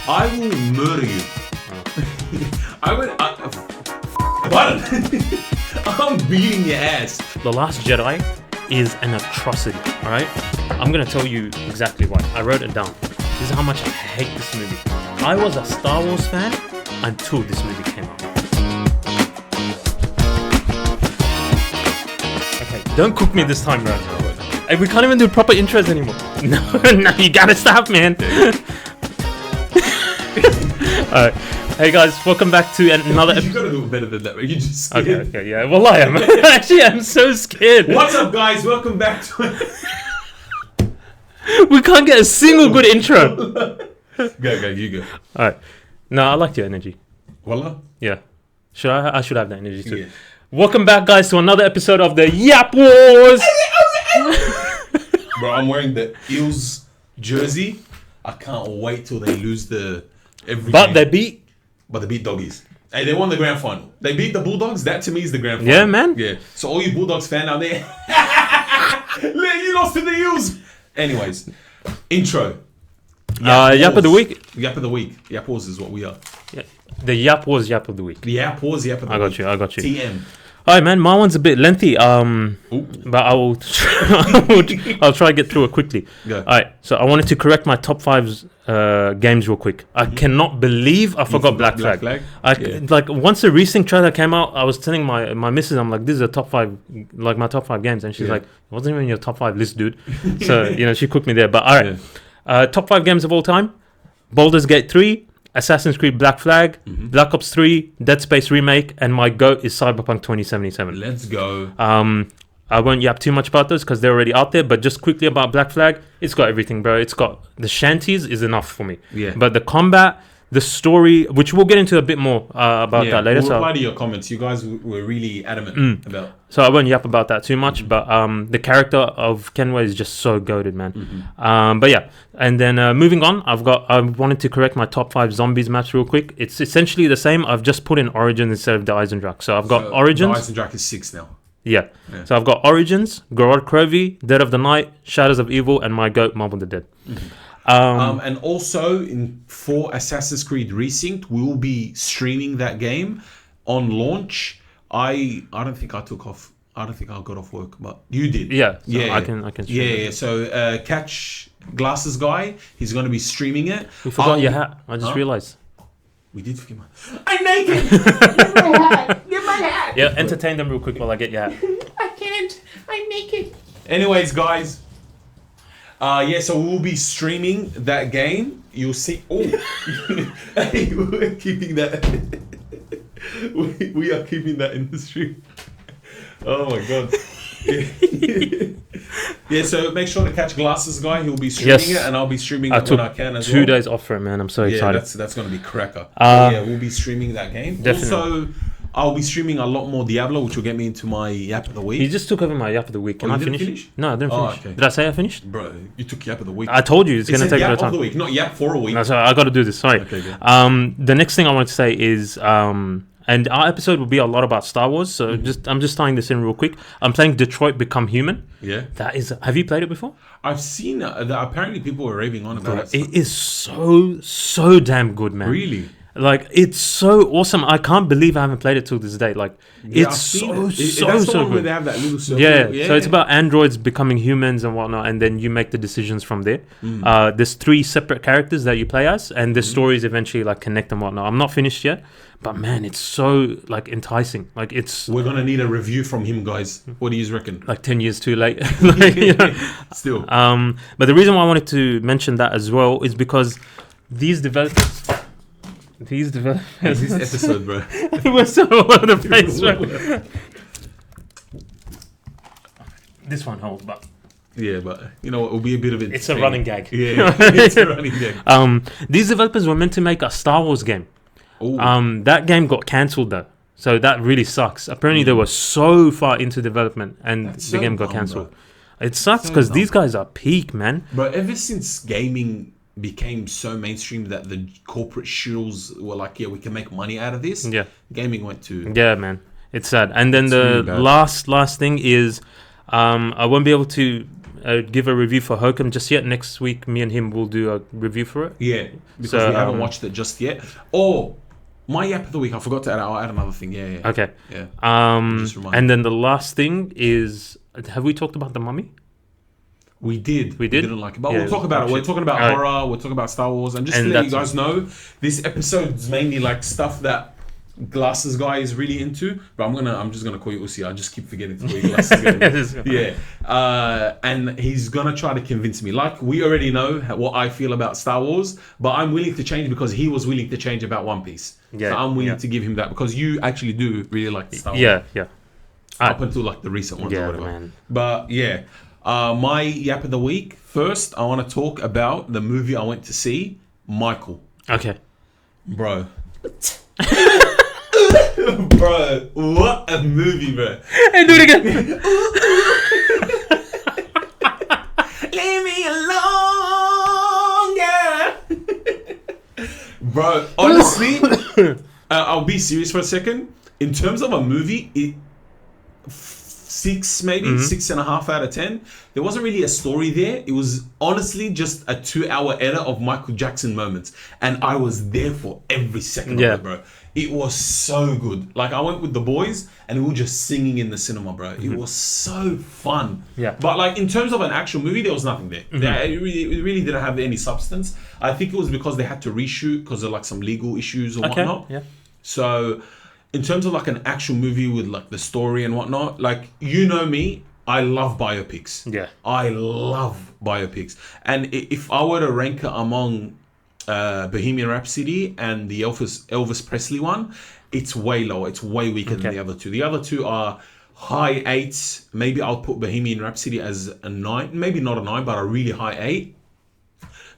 I will murder you. Button. I'm beating your ass. The Last Jedi is an atrocity, alright? I'm gonna tell you exactly why. I wrote it down. This is how much I hate this movie. I was a Star Wars fan until this movie came out. Okay, don't cook me this time, bro. Hey, we can't even do proper intros anymore. No, you gotta stop, man. Alright. Hey guys, welcome back to another You gotta do better than that, right? You just scared. Okay, yeah. Well, I am. Actually, I'm so scared. What's up, guys? Welcome back to We can't get a single good intro. Go, you go. Alright. No, I liked your energy. Voila. Yeah. I should have that energy too. Yeah. Welcome back, guys, to another episode of the Yap Wars. Bro, I'm wearing the Eels jersey. I can't wait till they lose every But game. they beat. But they beat Doggies. Hey, they won the grand final. They beat the Bulldogs. That to me is the grand final. Yeah, man. Yeah. So all you Bulldogs fan out there, you lost to the Eels. Anyways, intro. Yap of the week. Yap of the week. Yap Wars is what we are. Yeah. The Yap Wars Yap of the week. The Yap Wars. Yap of the week. I got you. TM. Alright, man. My one's a bit lengthy. But I'll try to get through it quickly. Go. Alright. So I wanted to correct my top 5 games real quick. I cannot believe I forgot Black Flag. Like once the Racing trailer came out, I was telling my missus, I'm like, this is a top 5, like my top 5 games, and she's like, it wasn't even your top 5 list, dude. So she cooked me there. But alright, top 5 games of all time: Baldur's Gate 3, Assassin's Creed Black Flag, Black Ops 3, Dead Space Remake, and my GOAT is Cyberpunk 2077. Let's go. I won't yap too much about those because they're already out there, but just quickly about Black Flag, it's got everything, bro. It's got the shanties is enough for me. Yeah. But the combat, the story, which we'll get into a bit more about that later. We'll reply to your comments. You guys were really adamant about. So I won't yap about that too much, but the character of Kenway is just so goated, man. But yeah, and then moving on, I wanted to correct my top 5 zombies maps real quick. It's essentially the same. I've just put in Origins instead of the Eisendrache. So I've got Origins. The Eisendrache is 6 now. Yeah. So I've got Origins, Gorod Krovi, Dead of the Night, Shadows of Evil, and my GOAT, Mob of the Dead. And also for Assassin's Creed Resynced, we will be streaming that game on launch. I don't think I took off. I don't think I got off work, but you did. Yeah. So I can stream it. Yeah. So Catch Glasses Guy, he's going to be streaming it. You forgot your hat. I just realized. We did forget my. I'm naked. Get my hat. Get my hat. Yeah, entertain them real quick while I get your hat. I can't. I'm naked. Anyways, guys. So we'll be streaming that game. You'll see. Oh, hey, we're keeping that. we are keeping that in the stream. Oh my god. Yeah, so make sure to catch Glasses Guy. He'll be streaming it, and I'll be streaming it when I can as well. 2 days off for it, man. I'm so excited. That's going to be cracker. We'll be streaming that game. Definitely. Also, I'll be streaming a lot more Diablo, which will get me into my Yap of the Week. You just took over my Yap of the Week. Can I finish? No, I didn't finish. Okay. Did I say I finished? Bro, you took Yap of the Week. I told you it's going to take a Yap lot of the of time. Week, not Yap for a week. No, sorry, I got to do this. Sorry. Okay, good. The next thing I wanted to say is, and our episode will be a lot about Star Wars. So I'm just tying this in real quick. I'm playing Detroit Become Human. Yeah. That is. Have you played it before? I've seen that. Apparently, people were raving on about it. It is so damn good, man. Really? Like, it's so awesome. I can't believe I haven't played it till this day. Like, it's so good. Where they have that little circle. Yeah. So it's about androids becoming humans and whatnot, and then you make the decisions from there. There's 3 separate characters that you play as, and the stories eventually like connect and whatnot. I'm not finished yet, but man, it's so like enticing. Like, it's. We're gonna need a review from him, guys. What do you reckon? Like 10 years too late. Like, Still. But the reason why I wanted to mention that as well is because these developers. This episode, bro. We're so all over the place, bro. This one holds, but yeah, but it'll be a bit of it. It's a running gag. Yeah, it's a running gag. These developers were meant to make a Star Wars game. Ooh. That game got cancelled though, so that really sucks. Apparently, they were so far into development, and the game got cancelled. It sucks because these guys are peak, man. But ever since gaming became so mainstream that the corporate shills were like, we can make money out of this. Yeah. Gaming went to... Yeah, man. It's sad. And then the really last thing is I won't be able to give a review for Hokum just yet. Next week, me and him will do a review for it. Yeah, because we haven't watched it just yet. Oh, my yap of the week. I forgot to add. I'll add another thing. Yeah. Okay. Yeah. And then the last thing is, have we talked about The Mummy? We did. We didn't like it, but we'll talk about it. We're talking about horror. We're talking about Star Wars, and just to let you guys know, this episode's mainly like stuff that Glasses guy is really into. But I'm just gonna call you Usi. I just keep forgetting to call you Glasses guy. Yeah. And he's gonna try to convince me. Like, we already know what I feel about Star Wars, but I'm willing to change because he was willing to change about One Piece. Yeah. So I'm willing to give him that because you actually do really like Star Wars. Yeah. Up until like the recent ones or whatever. Man. But yeah. My yap of the week. First, I want to talk about the movie I went to see, Michael. Okay. Bro. Bro, what a movie, bro. Hey, do it again. Leave me alone, yeah. Bro, honestly, I'll be serious for a second. In terms of a movie, 6 maybe, 6.5 out of 10. There wasn't really a story there. It was honestly just a 2-hour edit of Michael Jackson moments. And I was there for every second of it, bro. It was so good. Like, I went with the boys and we were just singing in the cinema, bro. It was so fun. Yeah. But like, in terms of an actual movie, there was nothing there. It really didn't have any substance. I think it was because they had to reshoot because of like some legal issues or whatnot. Yeah. So in terms of like an actual movie with like the story and whatnot, like, you know me, I love biopics. Yeah. I love biopics. And if I were to rank it among Bohemian Rhapsody and the Elvis Presley one, it's way lower. It's way weaker than the other two. The other two are high 8s. Maybe I'll put Bohemian Rhapsody as a 9. Maybe not a 9, but a really high 8.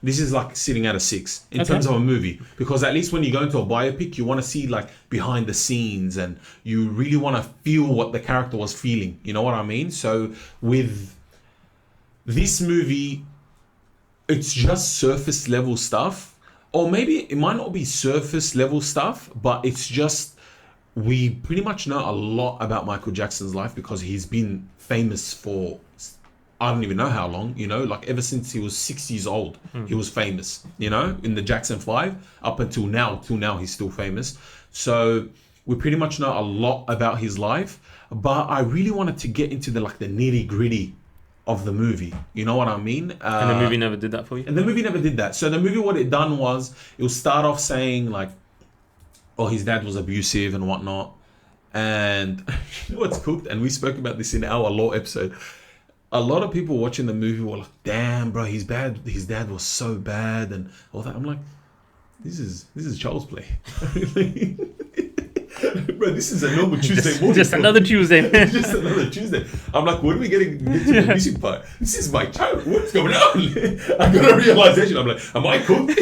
This is like sitting at a 6 in terms of a movie, because at least when you go into a biopic, you want to see like behind the scenes and you really want to feel what the character was feeling. You know what I mean? So with this movie, it's just surface level stuff, or maybe it might not be surface level stuff, but it's just, we pretty much know a lot about Michael Jackson's life because he's been famous for, I don't even know how long, you know, like ever since he was 6 years old, he was famous, you know, in the Jackson 5 up until now. Till now, he's still famous. So we pretty much know a lot about his life, but I really wanted to get into the nitty gritty of the movie. You know what I mean? And the movie never did that for you? And the movie never did that. So the movie, what it done was, it would start off saying like, oh, his dad was abusive and whatnot. And you know what's cooked? And we spoke about this in our law episode. A lot of people watching the movie were like, damn, bro, his dad was so bad and all that. I'm like, this is child's play. Bro, this is a normal Tuesday morning. Just another Tuesday. Just another Tuesday. I'm like, when are we get to the music part? This is my child. What's going on? I got a realization. I'm like, am I cooked?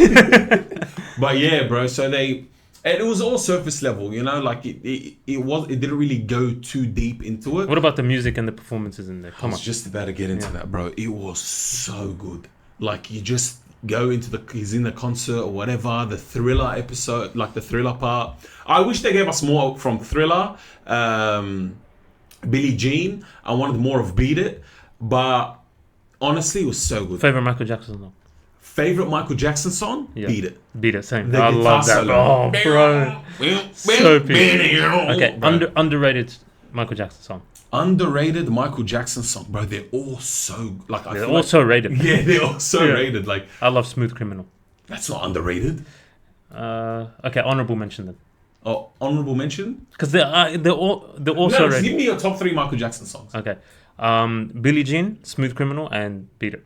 But yeah, bro, so and it was all surface level, you know, like it didn't really go too deep into it. What about the music and the performances in there? I was just about to get into that, bro. It was so good. Like, you just go into he's in the concert or whatever, the Thriller episode, like the Thriller part. I wish they gave us more from Thriller, Billie Jean. I wanted more of Beat It, but honestly, it was so good. Favorite Michael Jackson song? Favorite Michael Jackson song? Yeah. Beat It. Beat It, same. I love that. Solo. Oh, bro. So beautiful. Okay, underrated Michael Jackson song. Underrated Michael Jackson song, bro. They're all so like. They're all so rated. Yeah, they're all so rated. Like, I love Smooth Criminal. That's not underrated. Okay, honorable mention then. Oh, honorable mention? Because they're also rated. Give me your top 3 Michael Jackson songs. Okay, Billie Jean, Smooth Criminal, and Beat It.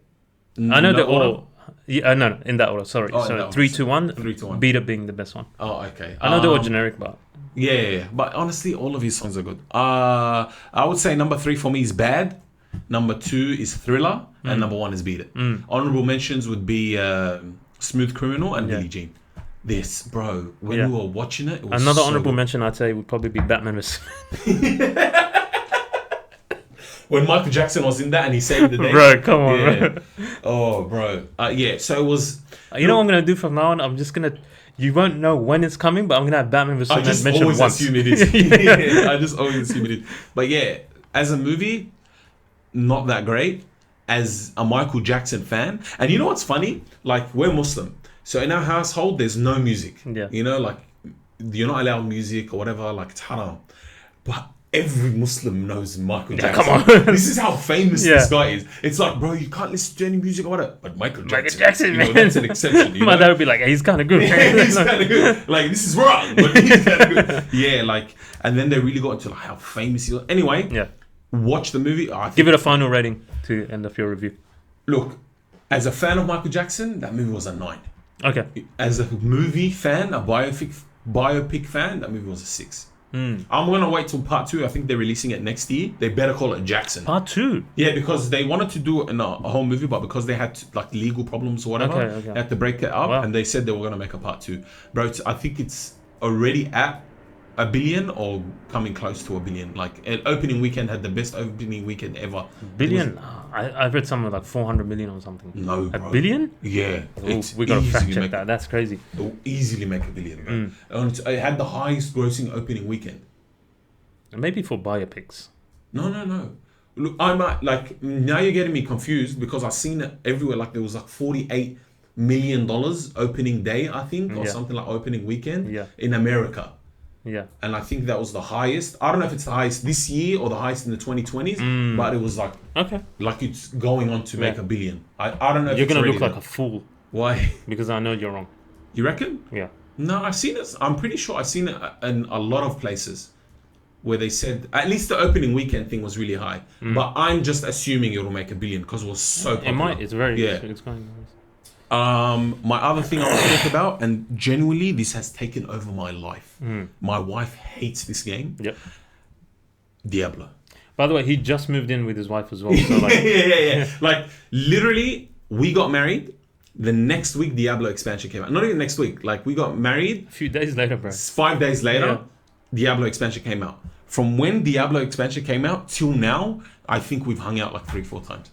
I know they're all. Yeah, no, in that order. Sorry, 3, 2, 1. 3, 2, 1. Beat It being the best one. Oh, okay. I know they're all generic, but yeah. But honestly, all of his songs are good. I would say number 3 for me is Bad. Number 2 is Thriller, and number 1 is Beat It. Honorable mentions would be Smooth Criminal and Billie Jean. This, bro, when we were watching it, was another so honorable good. mention I'd say would probably be Batman vs. When Michael Jackson was in that and he saved the day. Bro, come on, bro. Oh, bro. So it was... You know what I'm going to do from now on? I'm just going to... You won't know when it's coming, but I'm going to have Batman vs. Superman mentioned once. I just always assume it is. I just always assume it is. But yeah, as a movie, not that great. as a Michael Jackson fan. And you know what's funny? Like, we're Muslim. So in our household, there's no music. Yeah. You know, like, you're not allowed music or whatever. Like, it's haram. But every Muslim knows Michael Jackson. Come on. This is how famous this guy is. It's like, bro, you can't listen to any music or whatever. But Michael Jackson, man. That's an exception. My dad would be like, hey, he's kind of good. He's kind of good. Like, this is wrong, but he's kind of good. Yeah, like, and then they really got into like how famous he was. Anyway, watch the movie. Give it a final rating to end of your review. Look, as a fan of Michael Jackson, that movie was a 9. Okay. As a movie fan, a biopic fan, that movie was a 6. I'm gonna wait till part 2. I think they're releasing it next year. They better call it Jackson. Part 2? Yeah, because they wanted to do a whole movie, but because they had like legal problems or whatever, they had to break it up, and they said they were gonna make a part 2. Bro, I think it's already at $1 billion or coming close to $1 billion. Like, an opening weekend had the best opening weekend ever. Billion? I've read something like 400 million or something. No, bro. $1 billion? Yeah. We gotta fact check that. That's crazy. It will easily make $1 billion, bro. It had the highest grossing opening weekend. Maybe for biopics. No. Look, I might, like, now you're getting me confused because I've seen it everywhere. Like, there was like $48 million opening day, I think, or something like opening weekend in America. Yeah. And I think that was the highest. I don't know if it's the highest this year or the highest in the 2020s, but it was like, like it's going on to make $1 billion. I don't know if you're it's going to look there. like a fool. Why? Because I know you're wrong. You reckon? Yeah. No, I've seen it. I'm pretty sure I've seen it in a lot of places where they said, at least the opening weekend thing was really high. But I'm just assuming it'll make $1 billion because it was so popular. It might. It's very, it's going my other thing I want to talk about, and genuinely this has taken over my life. My wife hates this game. Yep. Diablo. By the way, he just moved in with his wife as well. So like, yeah. Like, literally, we got married. The next week, Diablo expansion came out. Not even next week. Like, we got married. A few days later, bro. 5 days later, Diablo expansion came out. From when Diablo expansion came out till now, I think we've hung out like 3-4 times.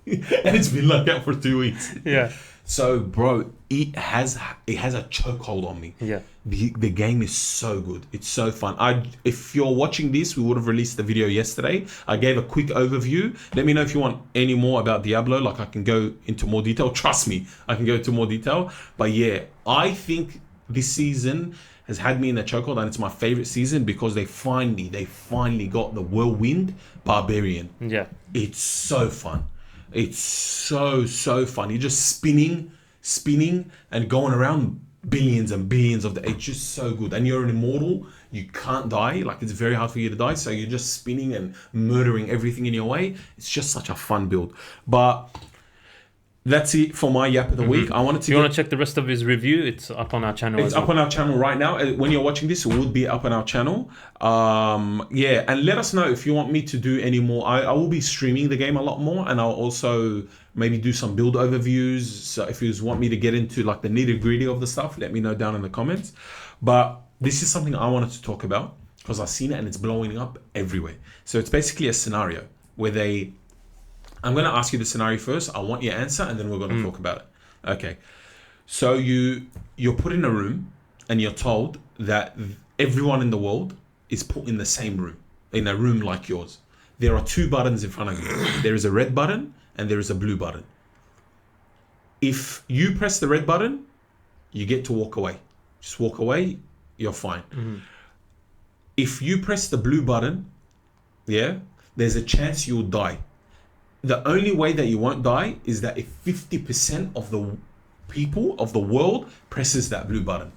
And it's been like that for 2 weeks. Yeah. So, bro, it has a chokehold on me. Yeah. The game is so good. It's so fun. If you're watching this, we would have released the video yesterday. I gave a quick overview. Let me know if you want any more about Diablo. Like, I can go into more detail. Trust me, I can go into more detail. But yeah, I think this season has had me in the chokehold, and it's my favorite season because they finally got the whirlwind barbarian. Yeah. It's so fun. It's so fun. You're just spinning and going around billions and billions of the. It's just so good. And you're an immortal. You can't die. Like, it's very hard for you to die. So you're just spinning and murdering everything in your way. It's just such a fun build. But that's it for my yap of the week. I wanted to. If you want to check the rest of his review, it's up on our channel. It's up on our channel right now. When you're watching this, it would be up on our channel. And let us know if you want me to do any more. I will be streaming the game a lot more, and I'll also maybe do some build overviews. So if you want me to get into like the nitty gritty of the stuff, let me know down in the comments. But this is something I wanted to talk about because I've seen it and it's blowing up everywhere. So it's basically a scenario where I'm going to ask you the scenario first. I want your answer, and then we're going to talk about it. Okay. So you're put in a room, and you're told that everyone in the world is put in the same room, in a room like yours. There are 2 buttons in front of you. There is a red button, and there is a blue button. If you press the red button, you get to walk away. Just walk away, you're fine. If you press the blue button, there's a chance you'll die. The only way that you won't die is that if 50% of the people of the world presses that blue button.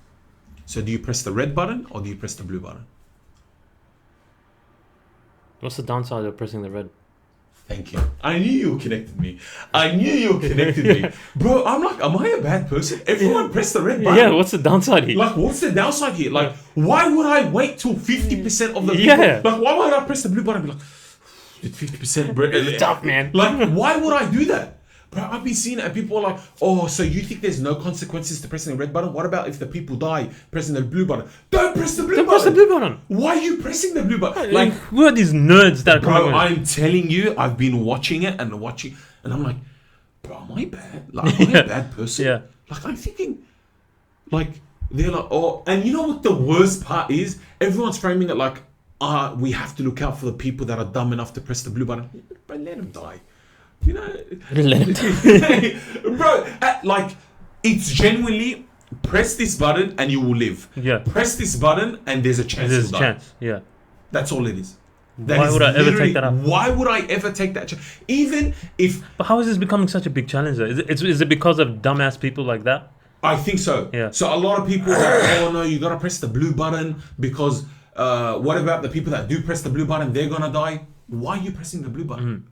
So do you press the red button or do you press the blue button? What's the downside of pressing the red? Thank you. I knew you connected me. Bro, I'm like, am I a bad person? Everyone press the red button. Yeah, what's the downside here? Like, what's the downside here? Like, why would I wait till 50% of the people? Like, why would I press the blue button and be like, 50%, bro. It's tough, man. Like, why would I do that? Bro, I've been seeing it and people are like, oh, so you think there's no consequences to pressing the red button? What about if the people die pressing the blue button? Don't press the blue button. Press the blue button. Why are you pressing the blue button? Like, who are these nerds that are coming? Bro, I'm telling you, I've been watching it and I'm like, bro, am I bad? Like, am I a bad person? Yeah. Like, I'm thinking, like, they're like, oh, and you know what the worst part is? Everyone's framing it like, we have to look out for the people that are dumb enough to press the blue button. But let them die. You know, Let him bro, like it's genuinely press this button and you will live. Yeah. Press this button and there's a chance. There's a you'll die. chance. Yeah. That's all it is. Why would I ever take that up? Why would I ever take that chance? Even if. But how is this becoming such a big challenge? Though? Is it because of dumbass people like that? I think so. Yeah. So a lot of people are like, oh no, you gotta press the blue button because what about the people that do press the blue button? They're gonna die. Why are you pressing the blue button?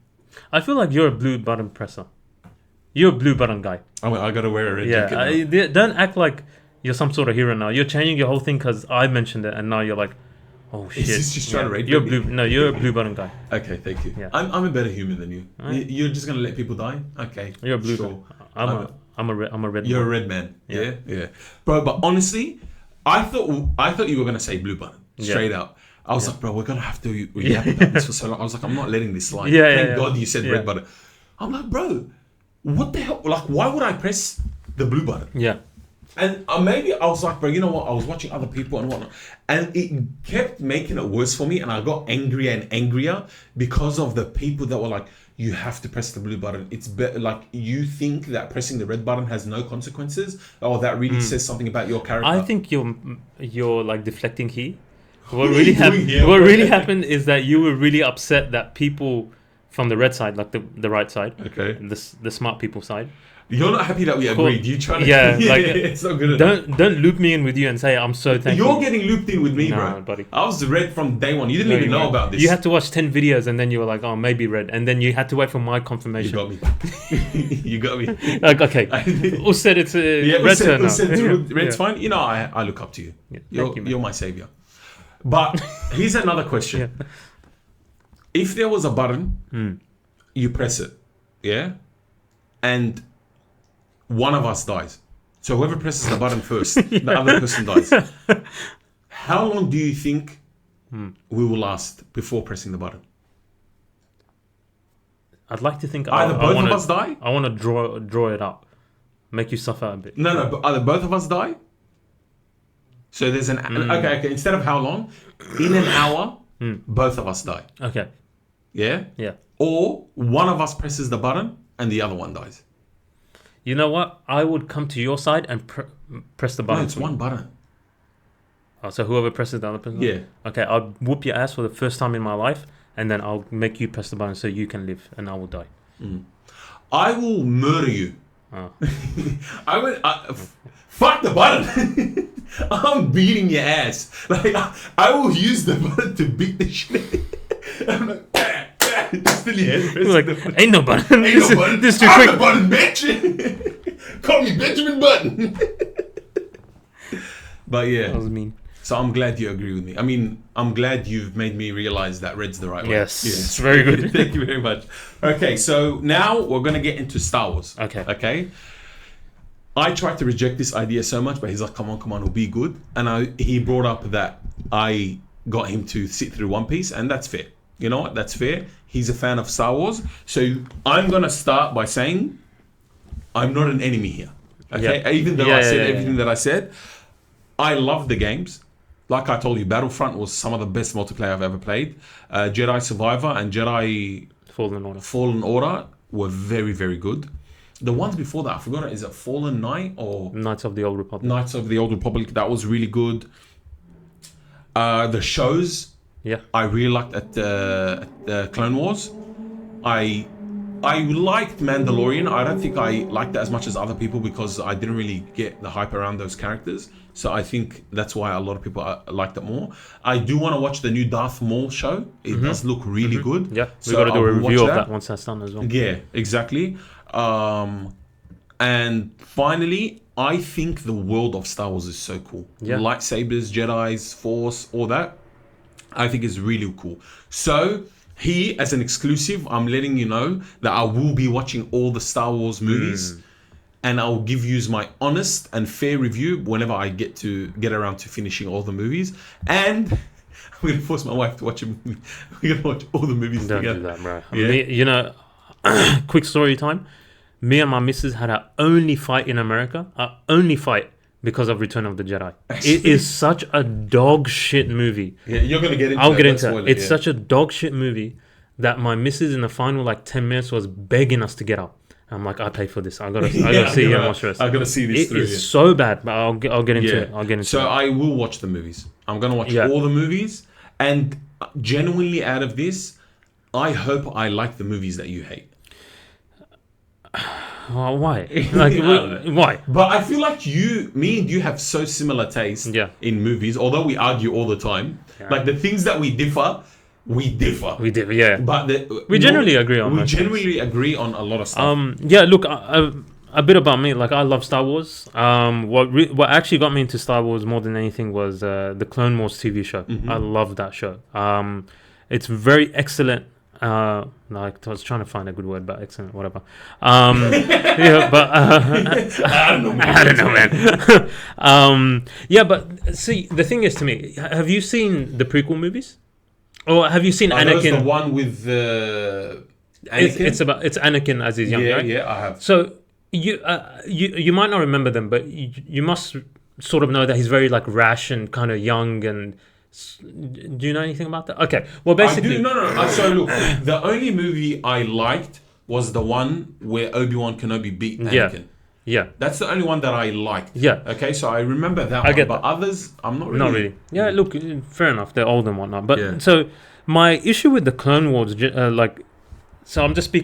I feel like you're a blue button presser. You're a blue button guy. I gotta wear a red jacket. Yeah. Don't act like you're some sort of hero now. You're changing your whole thing because I mentioned it, and now you're like, oh shit. Is this just trying to rate You're me? blue. No, you're a blue button guy. Okay, thank you. Yeah. I'm a better human than you. Right. You're just gonna let people die? Okay. You're a blue sure. guy. I'm a red. You're boy. a red man. Yeah. Bro, but honestly, I thought you were gonna say blue button straight out. I was like, bro, we're gonna have to yap about this for so long. I was like, I'm not letting this slide. Thank God you said red button. I'm like, bro, what the hell? Like, why would I press the blue button? Yeah. And maybe I was like, bro, you know what? I was watching other people and whatnot, and it kept making it worse for me. And I got angrier and angrier because of the people that were like, you have to press the blue button. It's better. Like, you think that pressing the red button has no consequences, or that really says something about your character. I think you're like deflecting here. What really happened is that you were really upset that people from the red side, like the right side, okay, the smart people side. You're not happy that we agreed. You trying to it's not good enough. Don't loop me in with you and say I'm so thankful. You're getting looped in with me, nah, bro. Buddy. I was red from day one. You didn't even know about this. You had to watch 10 videos and then you were like, oh, maybe red, and then you had to wait for my confirmation. You got me. You got me. Like, okay, who said it's red turn now? Red's fine. You know, I look up to you. Yeah, you're my savior. But here's another question. If there was a button, you press it, and one of us dies. So whoever presses the button first, the other person dies. How long do you think we will last before pressing the button? I'd like to think either both of us die. I want to draw it up, make you suffer a bit. No, but either both of us die. So there's an okay. Instead of how long, in an hour, both of us die. Okay. Yeah. Yeah. Or one of us presses the button and the other one dies. You know what? I would come to your side and press the button. No, it's one button. Oh, so whoever presses the other person? Yeah. Okay, I'll whoop your ass for the first time in my life, and then I'll make you press the button so you can live, and I will die. I will murder you. Oh. Fuck the button. I'm beating your ass. Like I will use the button to beat the shit. I'm like, like, ain't no button. Ain't no button. This too I'm quick. the button, bitch. Call me Benjamin Button. But yeah, that was mean. So I'm glad you agree with me. I mean, I'm glad you've made me realize that red's the right way. Yes, very good. Thank you very much. Okay, so now we're gonna get into Star Wars. Okay. I tried to reject this idea so much, but he's like, come on, it'll be good. And he brought up that I got him to sit through One Piece, and that's fair. You know what? That's fair. He's a fan of Star Wars. So I'm going to start by saying I'm not an enemy here. Okay? Yeah. Even though I said everything that I said, I love the games. Like I told you, Battlefront was some of the best multiplayer I've ever played. Jedi Survivor and Jedi Fallen Order were very, very good. The ones before that, I forgot, is it Fallen Knight or Knights of the Old Republic? Knights of the Old Republic, that was really good. The shows, I really liked at the Clone Wars. I liked Mandalorian. I don't think I liked it as much as other people because I didn't really get the hype around those characters. So I think that's why a lot of people liked it more. I do want to watch the new Darth Maul show. It does look really good. Yeah, we got to do a review of that once that's done as well. Yeah, exactly. And finally, I think the world of Star Wars is so cool. Yeah. Lightsabers, Jedis, Force, all that. I think is really cool. So here, as an exclusive, I'm letting you know that I will be watching all the Star Wars movies. And I'll give you my honest and fair review whenever I get around to finishing all the movies. And I'm going to force my wife to watch a movie. We're going to watch all the movies together. Don't do that, bro. Yeah. You know, quick story time. Me and my missus had our only fight in America. Our only fight because of Return of the Jedi. It is such a dog shit movie. Yeah, you're going to get into it. I'll get into it. It's such a dog shit movie that my missus in the final like 10 minutes was begging us to get up. I'm like, I paid for this. I gotta see and watch the rest. I gotta see this through. It's so bad, but I'll get into it. I'll get into so it. So I will watch the movies. I'm gonna watch all the movies, and genuinely out of this, I hope I like the movies that you hate. Why? Like, why? But I feel like me and you have so similar taste in movies, although we argue all the time. Yeah. Like the things that we differ. We differ. But we generally agree on. We generally agree on a lot of stuff. Look, a bit about me. Like I love Star Wars. What actually got me into Star Wars more than anything was the Clone Wars TV show. Mm-hmm. I love that show. It's very excellent. I was trying to find a good word, but excellent, whatever. I don't know, man. But see, the thing is, to me, have you seen the prequel movies? Or have you seen Anakin? The one with Anakin? It's Anakin as he's young, right? Yeah, I have. So you might not remember them, but you must sort of know that he's very like rash and kind of young. And do you know anything about that? Okay, well basically, I do. No. So look, the only movie I liked was the one where Obi-Wan Kenobi beat Anakin. Yeah, that's the only one that I liked. Yeah. Okay, so I remember that one, but others, I'm not really. Not really. Yeah, look, fair enough. They're old and whatnot. But so my issue with the Clone Wars, so I'm just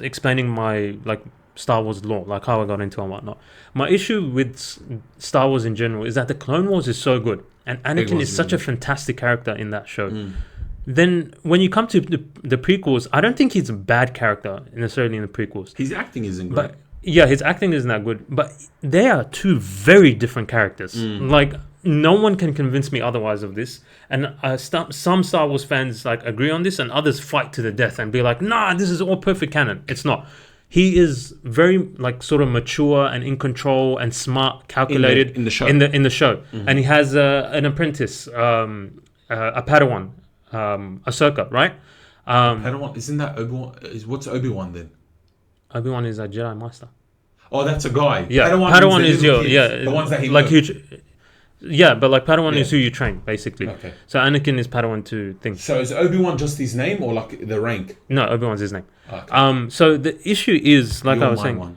explaining my like Star Wars lore, like how I got into it and whatnot. My issue with Star Wars in general is that the Clone Wars is so good, and Anakin is such a fantastic character in that show. Then when you come to the prequels, I don't think he's a bad character necessarily in the prequels. His acting isn't great. Yeah, his acting isn't that good, but they are two very different characters. Like, no one can convince me otherwise of this. And some Star Wars fans like agree on this, and others fight to the death and be like, "Nah, this is all perfect canon." It's not. He is very like sort of mature and in control and smart, calculated in the show. In the show, and he has an apprentice, a Padawan, Ahsoka, right? Padawan, isn't that Obi-Wan? What's Obi-Wan then? Obi-Wan is a Jedi Master. Oh, that's a guy. Yeah, Padawan is the ones that he like but like Padawan is who you train basically. Okay. So Anakin is Padawan to think. So is Obi-Wan just his name or like the rank? No, Obi-Wan's his name. Okay. So the issue is like I was saying.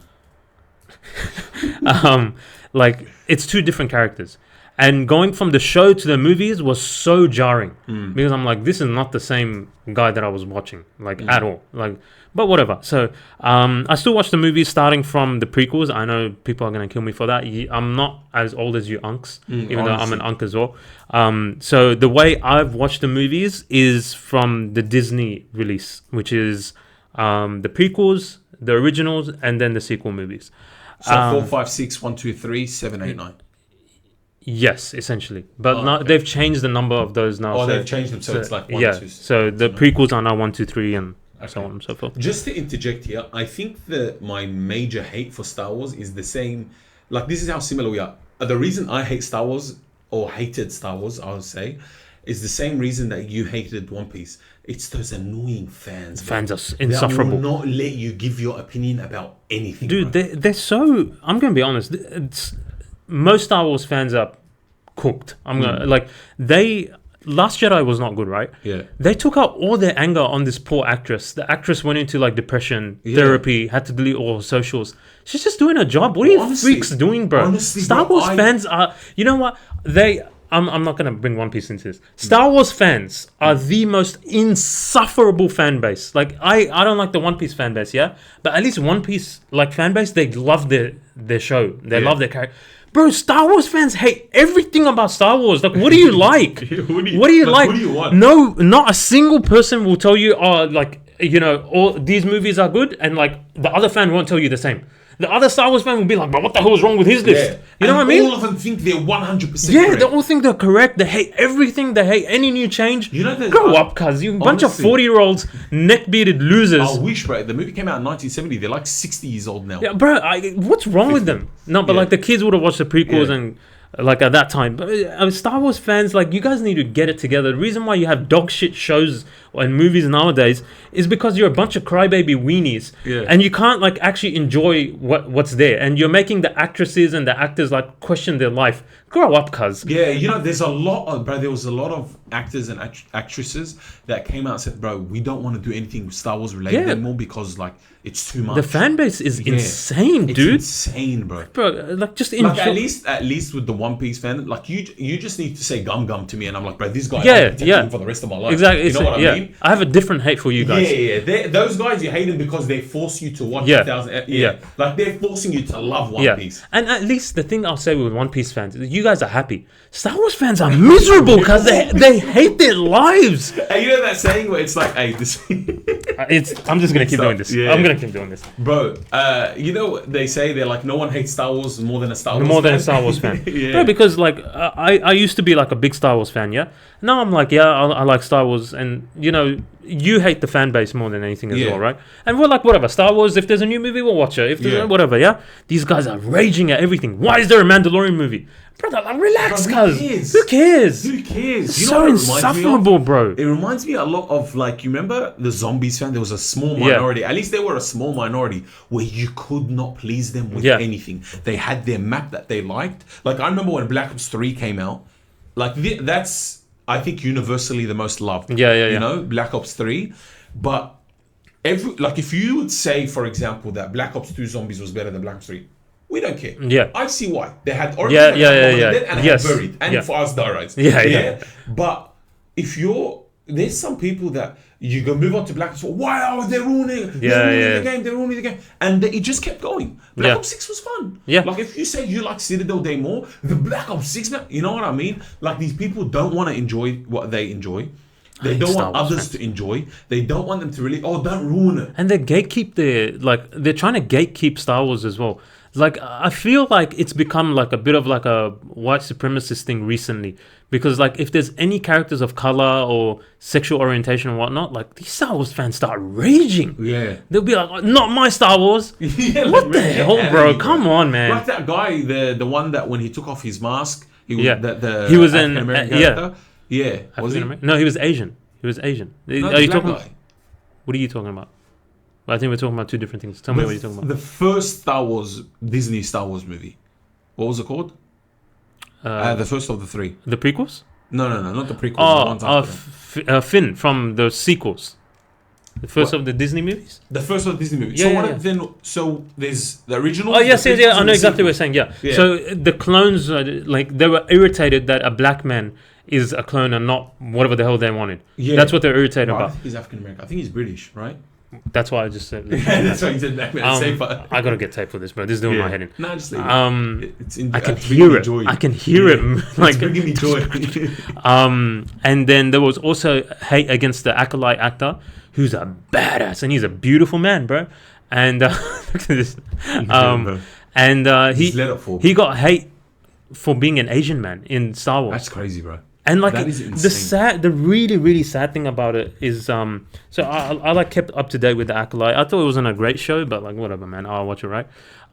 Like it's two different characters. And going from the show to the movies was so jarring because I'm like, this is not the same guy that I was watching, like at all. Like, but whatever. So I still watch the movies starting from the prequels. I know people are gonna kill me for that. I'm not as old as you unks, even though I'm an unk as well. So the way I've watched the movies is from the Disney release, which is the prequels, the originals, and then the sequel movies. So 4, 5, 6, 1, 2, 3, 7, 8, 9. Yes, essentially, but now they've changed the number of those now. They've changed them, so it's like 1, 2. So the prequels are now 1, 2, 3, and so on and so forth. Just to interject here, I think that my major hate for Star Wars is the same. Like this is how similar we are. The reason I hate Star Wars or hated Star Wars, I would say, is the same reason that you hated One Piece. It's those annoying fans. Fans are insufferable. They will not let you give your opinion about anything. Dude, they're so. I'm gonna be honest. Most Star Wars fans are cooked. Last Jedi was not good, right? Yeah. They took out all their anger on this poor actress. The actress went into like depression, therapy, had to delete all her socials. She's just doing her job. What are you freaks doing, bro? Honestly, Star Wars fans are. You know what? I'm not gonna bring One Piece into this. Star Wars fans are the most insufferable fan base. Like I don't like the One Piece fan base, yeah. But at least One Piece like fan base, they love their show. They love their character. Bro, Star Wars fans hate everything about Star Wars. Like, what do you like? What do you like? What do you want? No, not a single person will tell you, all these movies are good, and like the other fan won't tell you the same. The other Star Wars fan will be like, but what the hell is wrong with his list? You know what I mean? All of them think they're 100% correct. correct. They all think they're correct. They hate everything. They hate any new change. You know, grow up, cuz. You bunch of 40-year-olds, neck-bearded losers. I wish, bro. The movie came out in 1970. They're like 60 years old now. Yeah, bro. What's wrong with them? No, but like the kids would have watched the prequels and like at that time. But Star Wars fans, like, you guys need to get it together. The reason why you have dog shit shows and movies nowadays is because you're a bunch of crybaby weenies, and you can't like actually enjoy what's there, and you're making the actresses and the actors like question their life Grow up, cuz. Yeah, there's a lot of, bro, there was a lot of actors and actresses that came out and said, bro, we don't want to do anything Star Wars related anymore because, like, it's too much. The fan base is insane, dude. It's insane, bro. Bro, like, just enjoy. Like, at least with the One Piece fan, like, you just need to say gum to me, and I'm like, bro, this guy, I'm protecting him for the rest of my life. Exactly. You know what I mean? I have a different hate for you guys. Yeah. Those guys, you hate them because they force you to watch 1,000. Like, they're forcing you to love One Piece. And at least the thing I'll say with One Piece fans, you guys are happy. Star Wars fans are miserable because they hate their lives. Hey, you know that saying where it's like, hey, this. I'm just gonna keep doing this. Yeah. I'm gonna keep doing this, bro. You know they say they're like, no one hates Star Wars more than a Star Wars fan. Yeah. Bro, because like I used to be like a big Star Wars fan, yeah. Now I'm like, I like Star Wars, and you hate the fan base more than anything as well, right? And we're like, whatever, Star Wars. If there's a new movie, we'll watch it. If there's whatever, yeah. These guys are raging at everything. Why is there a Mandalorian movie? Brother, like, relax, cuz. Who cares? So insufferable, bro. It reminds me a lot of, like, you remember the Zombies fan? There was a small minority. At least they were a small minority where you could not please them with anything. They had their map that they liked. Like, I remember when Black Ops 3 came out. Like, that's, I think, universally the most loved. You know, Black Ops 3. But if you would say, for example, that Black Ops 2 Zombies was better than Black Ops 3, we don't care. Yeah. I see why. They had Origin and had Buried. And for us, Diorites. Yeah. But if there's some people that you go move on to Black Ops 4. Why are they ruining it? They're ruining the game. And it just kept going. Black Ops 6 was fun. Yeah. Like, if you say you like Citadel Day more, the Black Ops 6, you know what I mean? Like, these people don't want to enjoy what they enjoy. They don't want others to enjoy. They don't want them to really, don't ruin it. And they're they're trying to gatekeep Star Wars as well. Like, I feel like it's become like a bit of like a white supremacist thing recently, because like if there's any characters of color or sexual orientation and whatnot, like these Star Wars fans start raging. Yeah, they'll be like, not my Star Wars. What the hell, bro? Come on, man. Like that guy, the one that when he took off his mask, he was he was in Was he? No, he was Asian. No, are you talking? Guy. What are you talking about? I think we're talking about two different things. Tell me what you're talking about. The first Disney Star Wars movie. What was it called? The first of the three. The prequels? No, not the prequels. Finn from the sequels. The first of the Disney movies? The first of the Disney movies. So there's the original. Oh, yes. I know exactly what you're saying. Yeah. So the clones, they were irritated that a black man is a clone and not whatever the hell they wanted. Yeah. That's what they're irritated about. I think he's African American. I think he's British, right? That's why I just said. That's why you said that. I gotta get tape for this, bro. This is doing my head in. No, just I can hear it. I can hear it. Like, it's bringing me joy. And then there was also hate against the Acolyte actor, who's a badass, and he's a beautiful man, bro. And look at this. He got hate for being an Asian man in Star Wars. That's crazy, bro. And like the really, really sad thing about it is, so I like kept up to date with the Acolyte. I thought it wasn't a great show, but like whatever, man. I'll watch it, right?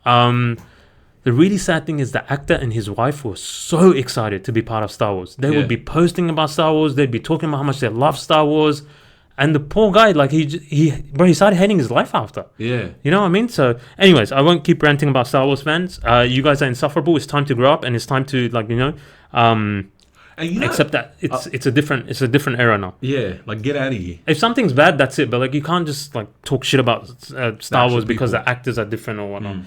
The really sad thing is the actor and his wife were so excited to be part of Star Wars. They would be posting about Star Wars. They'd be talking about how much they love Star Wars. And the poor guy, like he started hating his life after. Yeah. You know what I mean? So, anyways, I won't keep ranting about Star Wars fans. You guys are insufferable. It's time to grow up, and it's time to except that it's a different era now. Yeah, like get out of here. If something's bad, that's it. But like you can't just like talk shit about Star Wars because the actors are different or whatnot.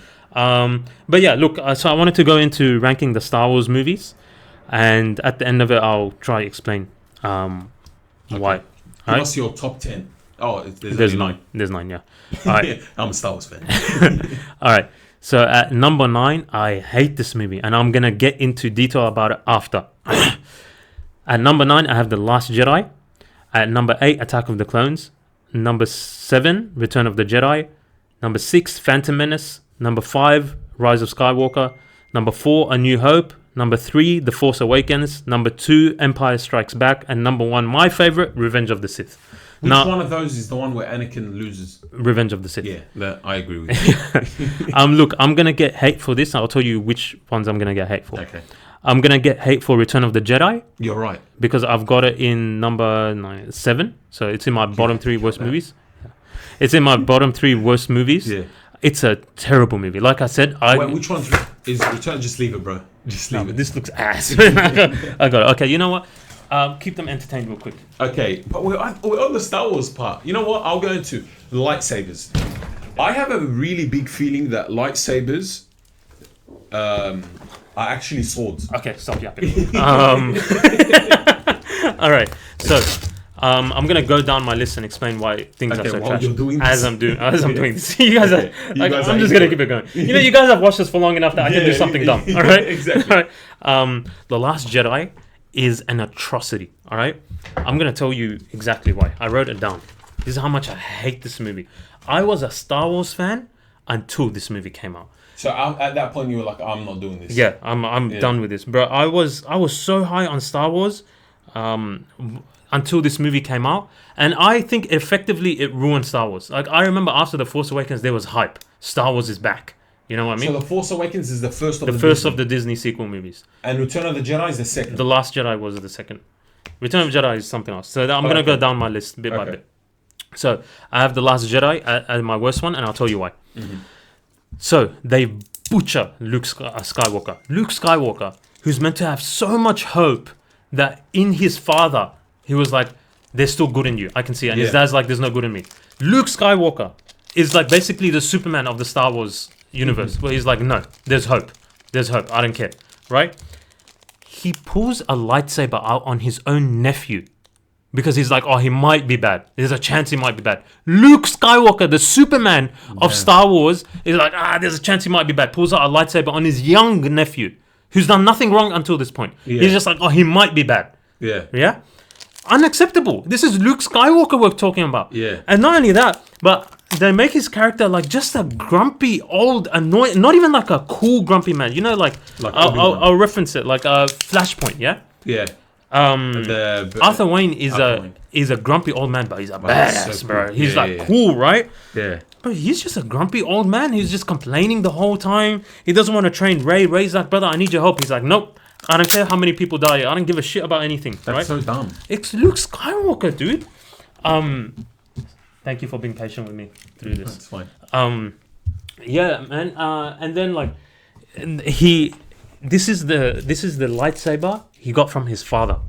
But yeah, look. So I wanted to go into ranking the Star Wars movies, and at the end of it, I'll try to explain why. Give us your top 10. Oh, there's 9. There's 9, yeah. All right. I'm a Star Wars fan. All right. So at number 9, I hate this movie, and I'm gonna get into detail about it after. At number 9, I have The Last Jedi. At number 8, Attack of the Clones. Number 7, Return of the Jedi. Number 6, Phantom Menace. Number 5, Rise of Skywalker. Number 4, A New Hope. Number 3, The Force Awakens. Number 2, Empire Strikes Back. And number 1, my favorite, Revenge of the Sith. Which one of those is the one where Anakin loses? Revenge of the Sith. Yeah, I agree with you. Look, I'm going to get hate for this. I'll tell you which ones I'm going to get hate for. Okay. I'm going to get hate for Return of the Jedi. You're right. Because I've got it in number 7. So it's in my bottom 3 worst movies. It's in my bottom 3 worst movies. Yeah. It's a terrible movie. Like I said, Wait, which one is Return? Just leave it, bro. Just leave it. This looks ass. I got it. Okay, you know what? Keep them entertained real quick. Okay, but we're on the Star Wars part. You know what? I'll go into lightsabers. I have a really big feeling that lightsabers are actually swords. Okay, stop yapping. All right, so I'm gonna go down my list and explain why things are so trash. As I'm doing this, you guys are. I'm just gonna keep it going. You guys have watched this for long enough that I can do something dumb. All right, exactly. All right. The Last Jedi is an atrocity. All right, I'm gonna tell you exactly why. I wrote it down. This is how much I hate this movie. I was a Star Wars fan until this movie came out. So at that point, you were like, "I'm not doing this." Yeah, I'm done with this, bro. I was so high on Star Wars until this movie came out, and I think effectively it ruined Star Wars. Like I remember after The Force Awakens, there was hype. Star Wars is back. You know what I mean? So The Force Awakens is the first of the Disney sequel movies, and Return of the Jedi is the second. The Last Jedi was the second. Return of the Jedi is something else. So I'm gonna go down my list bit by bit. So I have The Last Jedi as my worst one, and I'll tell you why. Mm-hmm. So they butcher Luke Skywalker. Luke Skywalker, who's meant to have so much hope that in his father, he was like, there's still good in you. I can see it. And his dad's like, there's no good in me. Luke Skywalker is like basically the Superman of the Star Wars universe, where he's like, no, there's hope. There's hope. I don't care. Right? He pulls a lightsaber out on his own nephew. Because he's like, oh, he might be bad. There's a chance he might be bad. Luke Skywalker, the Superman of Star Wars, is like, there's a chance he might be bad. Pulls out a lightsaber on his young nephew, who's done nothing wrong until this point. Yeah. He's just like, oh, he might be bad. Yeah. Yeah? Unacceptable. This is Luke Skywalker we're talking about. Yeah. And not only that, but they make his character like just a grumpy, old, annoying, not even like a cool grumpy man. You know, like I'll reference it, like a Flashpoint, yeah? Yeah. Arthur Wayne is a grumpy old man, but he's a badass, so bro. He's cool, right? Yeah. But he's just a grumpy old man. He's just complaining the whole time. He doesn't want to train Rey. Rey's like, brother, I need your help. He's like, nope. I don't care how many people die. I don't give a shit about anything. That's so dumb. It's Luke Skywalker, dude. Thank you for being patient with me through this. That's fine. Yeah, man. And then like this is the lightsaber he got from his father.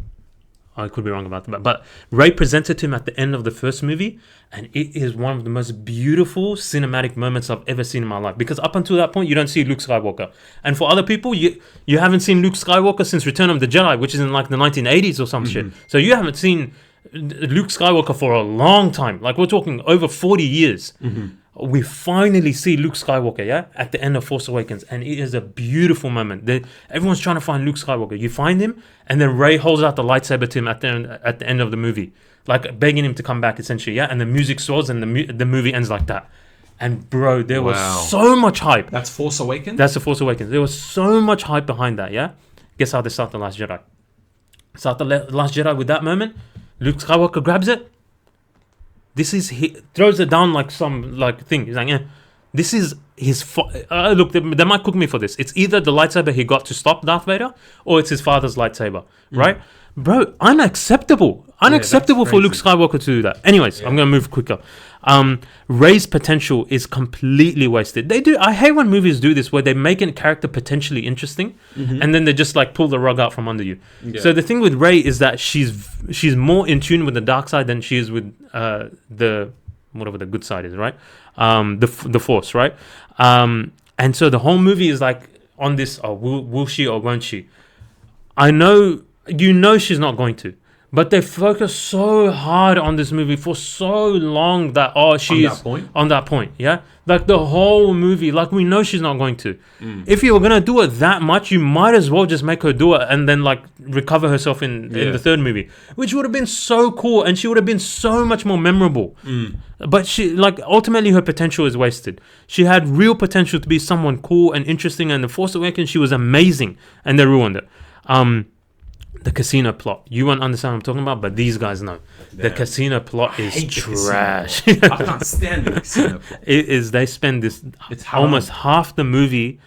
I could be wrong about that, but Rey presented to him at the end of the first movie, and it is one of the most beautiful cinematic moments I've ever seen in my life. Because up until that point, you don't see Luke Skywalker, and for other people, you haven't seen Luke Skywalker since Return of the Jedi, which is in like the 1980s or some shit. So you haven't seen Luke Skywalker for a long time. Like we're talking over 40 years. We finally see Luke Skywalker, yeah, at the end of Force Awakens, and it is a beautiful moment. Everyone's trying to find Luke Skywalker. You find him, and then Rey holds out the lightsaber to him at the end of the movie, like begging him to come back, essentially, yeah. And the music swells, and the movie ends like that. And bro, there was so much hype. That's Force Awakens. That's the Force Awakens. There was so much hype behind that, yeah. Guess how they start the Last Jedi? Start the Last Jedi with that moment. Luke Skywalker grabs it. He throws it down like some like thing. He's like, this is his. Look, they might cook me for this. It's either the lightsaber he got to stop Darth Vader, or it's his father's lightsaber, right? Bro, unacceptable for Luke Skywalker to do that. Anyways, I'm gonna move quicker. Rey's potential is completely wasted. I hate when movies do this, where they make a character potentially interesting, and then they just like pull the rug out from under you. So the thing with Rey is that she's more in tune with the dark side than she is with the whatever the good side is, right? The Force, right? And so the whole movie is like on this, will she or won't she? I know. She's not going to, but they focus so hard on this movie for so long that she's on that point, yeah. Like the whole movie, like we know she's not going to. If you were gonna do it that much, you might as well just make her do it and then like recover herself in the third movie, which would have been so cool, and she would have been so much more memorable. But she ultimately her potential is wasted. She had real potential to be someone cool and interesting, and the Force Awakens she was amazing, and they ruined it. The casino plot. You won't understand what I'm talking about, but these guys know. The casino plot is trash. I can't stand the casino plot. It is. They spend almost half the movie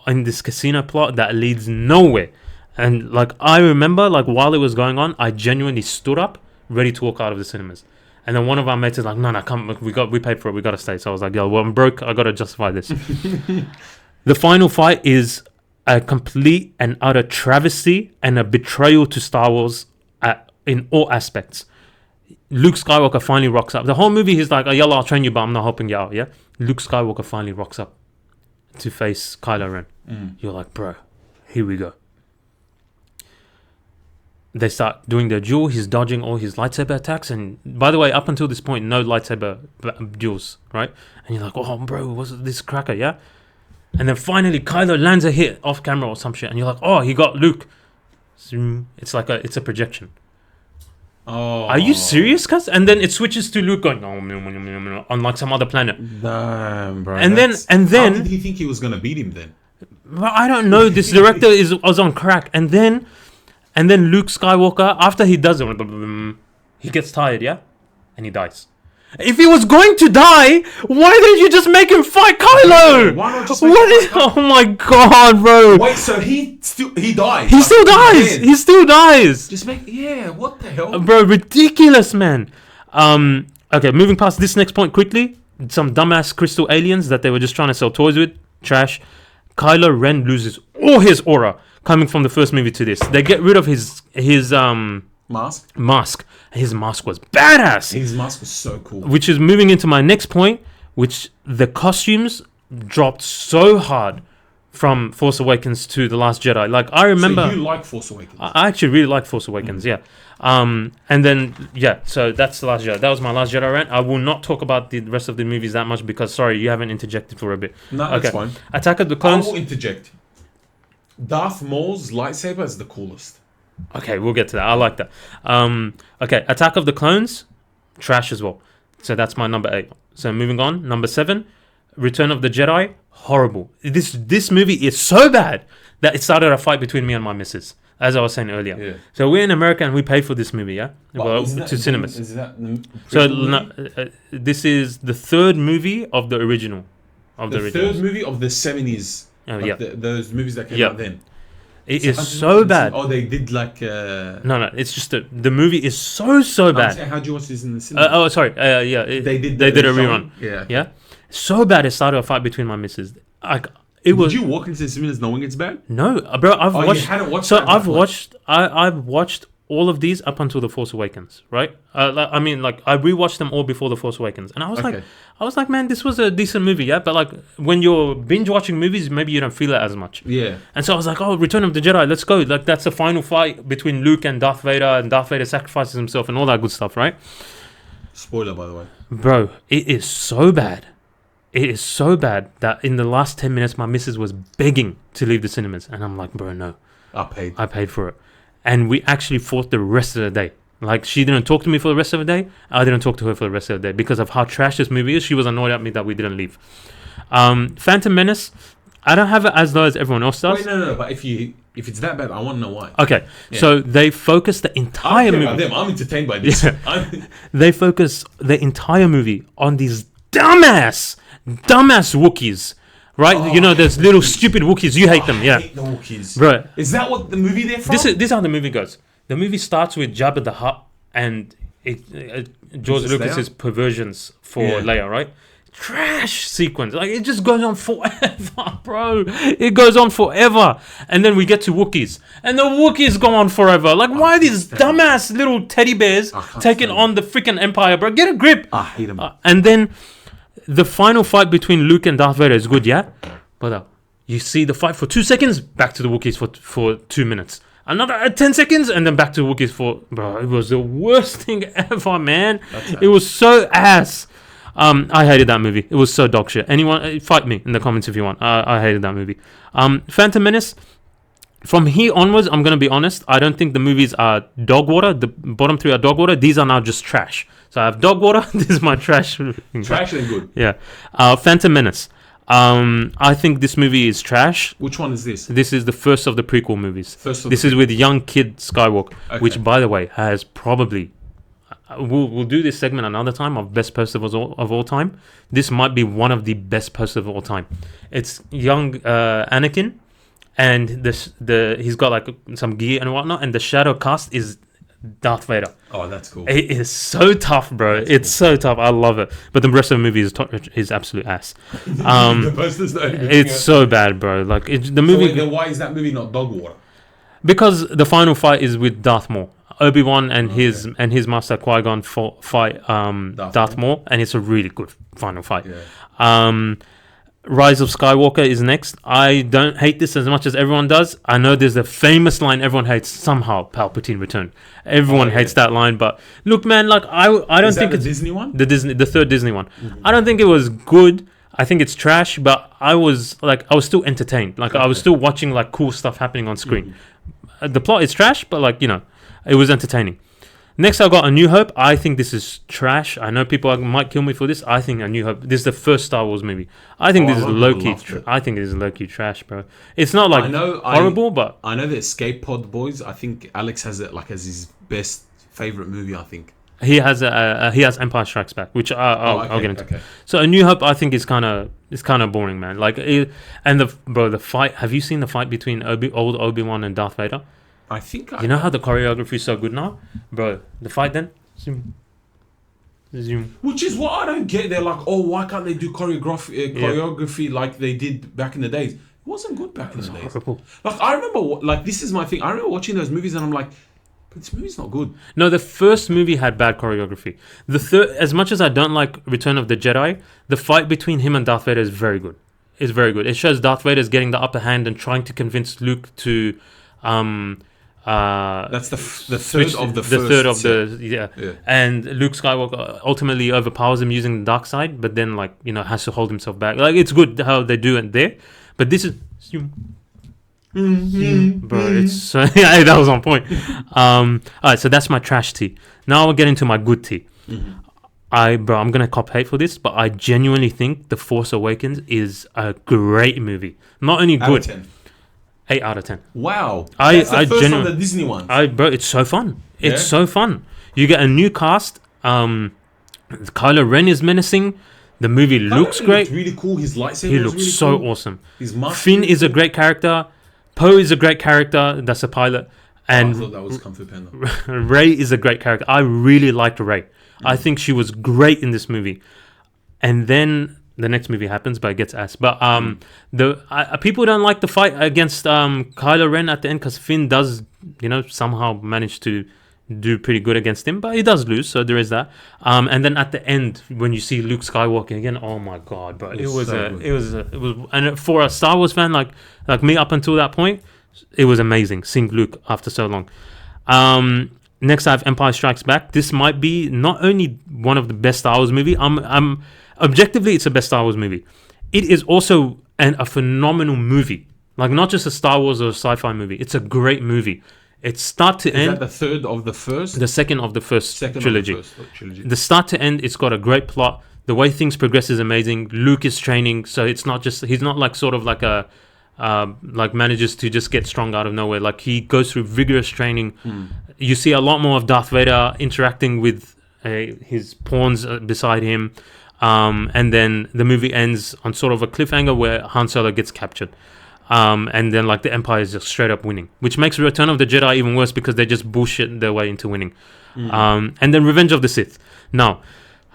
in this casino plot that leads nowhere. And like I remember, like while it was going on, I genuinely stood up, ready to walk out of the cinemas. And then one of our mates is like, no, come, we paid for it, we gotta stay. So I was like, yo, well, I'm broke, I gotta justify this. The final fight is a complete and utter travesty and a betrayal to Star Wars in all aspects. Luke Skywalker finally rocks up. The whole movie, he's like, oh, yalla, I'll train you, but I'm not helping you out, yeah? Luke Skywalker finally rocks up to face Kylo Ren. You're like, bro, here we go. They start doing their duel. He's dodging all his lightsaber attacks. And by the way, up until this point, no lightsaber duels, right? And you're like, oh, bro, what's this cracker, yeah? And then finally, Kylo lands a hit off camera or some shit. And you're like, oh, he got Luke. It's like it's a projection. Oh, are you serious, cuz? And then it switches to Luke going on like some other planet. Damn, bro. And then how did he think he was gonna beat him then? Well, I don't know. This director was on crack. And then Luke Skywalker, after he does it, he gets tired, yeah, and he dies. If he was going to die, why didn't you just make him fight Kylo? Why not just make him fight Kylo? Oh my god, bro! Wait, so he dies? He still dies. He still dies. Just what the hell, bro? Ridiculous, man. Okay, moving past this next point quickly. Some dumbass crystal aliens that they were just trying to sell toys with. Trash. Kylo Ren loses all his aura coming from the first movie to this. They get rid of his mask. His mask was badass. His mask was so cool. Which is moving into my next point, which the costumes dropped so hard from Force Awakens to The Last Jedi. Like, I remember... So you like Force Awakens? I actually really like Force Awakens, yeah. And then, so that's The Last Jedi. That was my Last Jedi rant. I will not talk about the rest of the movies that much because, sorry, you haven't interjected for a bit. No, that's fine. Attack of the Clones... I will interject. Darth Maul's lightsaber is the coolest. Okay, we'll get to that. I like that. Okay, Attack of the Clones, trash as well. So that's my number 8. So moving on, number 7, Return of the Jedi, horrible. This movie is so bad that it started a fight between me and my missus, as I was saying earlier. Yeah. So we're in America and we pay for this movie, yeah? To cinemas. Is that this is the third movie of the original. The third movie of the 70s. Oh, yeah. Those movies that came out then. It is so bad. Oh, they did like... No, it's just the movie is so bad. How'd you watch this in the cinema? They did a rerun. Yeah. So bad it started a fight between my missus. Did you walk into the cinemas knowing it's bad? No, bro. I've watched... You hadn't watched so I've watched all of these up until The Force Awakens, right? I rewatched them all before The Force Awakens. And I was like, man, this was a decent movie, yeah? But like, when you're binge watching movies, maybe you don't feel it as much. Yeah. And so I was like, oh, Return of the Jedi, let's go. Like, that's the final fight between Luke and Darth Vader, and Darth Vader sacrifices himself and all that good stuff, right? Spoiler, by the way. Bro, it is so bad. It is so bad that in the last 10 minutes, my missus was begging to leave the cinemas. And I'm like, bro, no. I paid for it. And we actually fought the rest of the day. Like, she didn't talk to me for the rest of the day. I didn't talk to her for the rest of the day. Because of how trash this movie is, she was annoyed at me that we didn't leave. Phantom Menace, I don't have it as low as everyone else does. Wait, no. But if it's that bad, I want to know why. Okay, so they focus the entire movie... I'm entertained by this. Yeah. They focus the entire movie on these dumbass Wookiees. Right? Oh, there's little stupid Wookiees. You hate them, yeah. I hate the Wookiees. Right. Is that what the movie they're from? This is how the movie goes. The movie starts with Jabba the Hutt and George Lucas's perversions for Leia, right? Trash sequence. Like, it just goes on forever, bro. It goes on forever. And then we get to Wookiees. And the Wookiees go on forever. Like, why are these dumbass little teddy bears taking on the freaking Empire, bro? Get a grip. I hate them. And then... the final fight between Luke and Darth Vader is good, yeah? But you see the fight for 2 seconds, back to the Wookiees for 2 minutes. Another 10 seconds, and then back to Wookiees for... Bro, it was the worst thing ever, man. It was so ass. I hated that movie. It was so dog shit. Anyone, fight me in the comments if you want. I hated that movie. Phantom Menace... From here onwards, I'm going to be honest, I don't think the movies are dog water. The bottom 3 are dog water. These are now just trash. So I have dog water. This is my trash. Trash and good. Yeah. Phantom Menace. I think this movie is trash. Which one is this? This is the first of the prequel movies. This is with young kid Skywalker, which, by the way, has probably... We'll do this segment another time of best poster of all time. This might be one of the best posters of all time. It's young Anakin. And he's got like some gear and whatnot, and the shadow cast is Darth Vader. Oh, that's cool. It is so tough, bro. It's so tough. I love it. But the rest of the movie is absolute ass. The poster's not It's so bad, bro. Like the movie. So then why is that movie not dog water? Because the final fight is with Darth Maul. Obi-Wan and his master Qui-Gon fight Darth Maul, and it's a really good final fight. Yeah. Rise of Skywalker is next. I don't hate this as much as everyone does. I know there's a famous line everyone hates. Somehow Palpatine returned. Everyone hates that line, but look, man, like I don't think it's the Disney one. The third Disney one. Mm-hmm. I don't think it was good. I think it's trash, but I was still entertained. Like I was still watching like cool stuff happening on screen. Mm-hmm. The plot is trash, but like it was entertaining. Next, I got A New Hope. I think this is trash. I know people might kill me for this. I think A New Hope. This is the first Star Wars movie. I think this is low key. I think it is low key trash, bro. It's not like horrible, but I know the Escape Pod boys. I think Alex has it like as his best favorite movie. I think he has Empire Strikes Back, which I'll get into. Okay. So A New Hope, I think is kind of boring, man. Like the fight. Have you seen the fight between old Obi-Wan and Darth Vader? I think you know how the choreography is so good now, bro. The fight then, zoom. Which is what I don't get. They're like, oh, why can't they do choreography like they did back in the days? It wasn't good back in the days. Horrible. Like I remember, like this is my thing. I remember watching those movies and I'm like, but this movie's not good. No, the first movie had bad choreography. The third, as much as I don't like Return of the Jedi, the fight between him and Darth Vader is very good. It's very good. It shows Darth Vader is getting the upper hand and trying to convince Luke to. That's the third of the first. And Luke Skywalker ultimately overpowers him using the dark side, but then has to hold himself back. Like it's good how they do it there, but this is bro, it's so that was on point. Alright, so that's my trash tea. Now I'll get into my good tea. I'm gonna cop hate for this, but I genuinely think The Force Awakens is a great movie. Not only good. 8 out of 10. Wow. That's the first one, the Disney one. Bro, it's so fun. It's so fun. You get a new cast. Kylo Ren is menacing. The movie looks great. Looks really cool. His lightsaber he looks really so cool. Awesome. Finn is a great character. Poe is a great character. That's a pilot. And I thought that was Kung Fu Panda. Rey is a great character. I really liked Rey. I think she was great in this movie. And then the next movie happens, but it gets ass. But people don't like the fight against Kylo Ren at the end because Finn does, somehow manage to do pretty good against him, but he does lose. So there is that. And then at the end, when you see Luke Skywalker again, oh my god, bro! It was, and for a Star Wars fan like me up until that point, it was amazing seeing Luke after so long. Next, I have Empire Strikes Back. This might be not only one of the best Star Wars movie. Objectively, it's the best Star Wars movie. It is also a phenomenal movie. Like, not just a Star Wars or a sci-fi movie. It's a great movie. It's start to end. Is that the third of the first? The second of the first trilogy. The start to end, it's got a great plot. The way things progress is amazing. Luke is training, so it's not just... He's not like sort of like a... manages to just get strong out of nowhere. Like, he goes through vigorous training. You see a lot more of Darth Vader interacting with his pawns beside him. And then the movie ends on sort of a cliffhanger where Han Solo gets captured. And then the Empire is just straight up winning, which makes Return of the Jedi even worse because they just bullshit their way into winning. And then Revenge of the Sith. Now,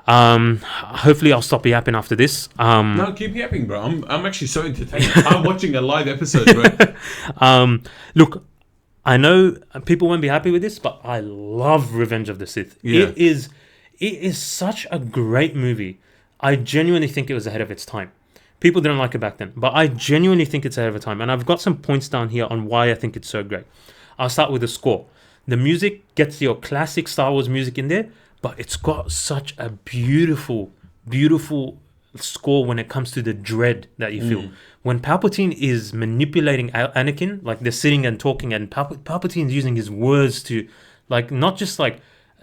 hopefully I'll stop yapping after this. No, keep yapping, bro. I'm actually so entertained. I'm watching a live episode, bro. Look, I know people won't be happy with this, but I love Revenge of the Sith. Yeah. It is such a great movie. I genuinely think it was ahead of its time. People didn't like it back then, but I genuinely think it's ahead of its time. And I've got some points down here on why I think it's so great. I'll start with the score. The music gets your classic Star Wars music in there, but it's got such a beautiful, beautiful score when it comes to the dread that you feel. When Palpatine is manipulating Anakin, like they're sitting and talking, and Palpatine's using his words to, not just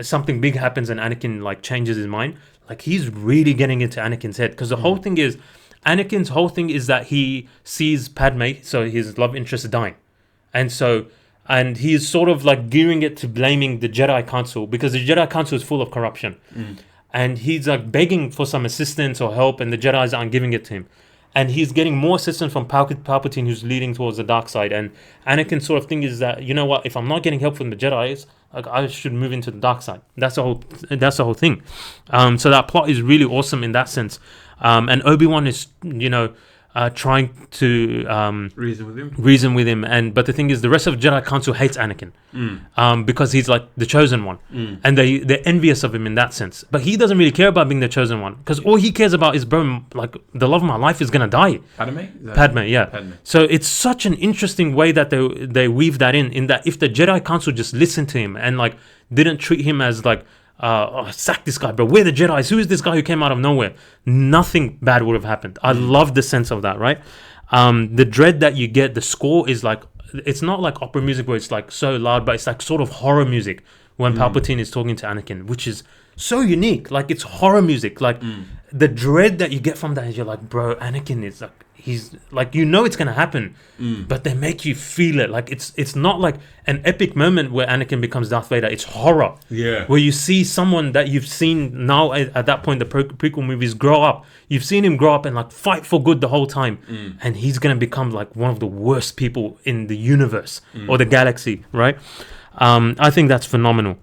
something big happens and Anakin changes his mind. He's really getting into Anakin's head because the whole thing is, Anakin's whole thing is that he sees Padme, so his love interest, dying, and he's sort of gearing it to blaming the Jedi Council because the Jedi Council is full of corruption, and he's begging for some assistance or help, and the Jedi's aren't giving it to him, and he's getting more assistance from Palpatine, who's leading towards the dark side. And Anakin sort of thing is that, you know what, if I'm not getting help from the Jedi's, like, I should move into the dark side. That's the whole thing. So that plot is really awesome in that sense. And Obi-Wan is, trying to reason with him, but the thing is, the rest of the Jedi Council hates Anakin, because he's like the chosen one, and they're envious of him in that sense. But he doesn't really care about being the chosen one, because all he cares about is, bro, like, the love of my life is gonna die. Padme, yeah. Padme. So it's such an interesting way that they weave that in that if the Jedi Council just listened to him and like didn't treat him as like, sack this guy, bro, we're the Jedis, who is this guy who came out of nowhere, nothing bad would have happened. I love the sense of that, right? The dread that you get, the score is like, it's not like opera music where it's like so loud, but it's like sort of horror music when Palpatine is talking to Anakin, which is so unique. Like, it's horror music. Like, the dread that you get from that is, you're like, bro, Anakin is like, he's like, it's gonna happen, but they make you feel it. Like, it's not like an epic moment where Anakin becomes Darth Vader. It's horror, where you see someone that you've seen now at that point, the prequel movies, grow up. You've seen him grow up and like fight for good the whole time, and he's gonna become like one of the worst people in the universe or the galaxy, right? I think that's phenomenal.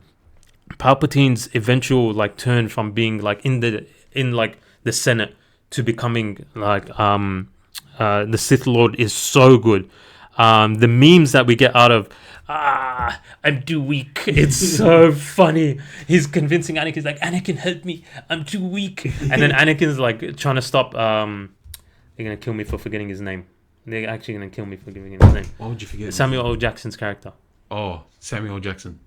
Palpatine's eventual like turn from being like in the Senate to becoming like the Sith Lord is so good. The memes that we get out of I'm too weak, it's so funny. He's convincing Anakin, he's like, Anakin, help me, I'm too weak. And then Anakin's like trying to stop. They're gonna kill me for forgetting his name. They're actually gonna kill me for forgetting his name. Why would you forget? Samuel L. Jackson's character. Oh, Samuel L. Jackson.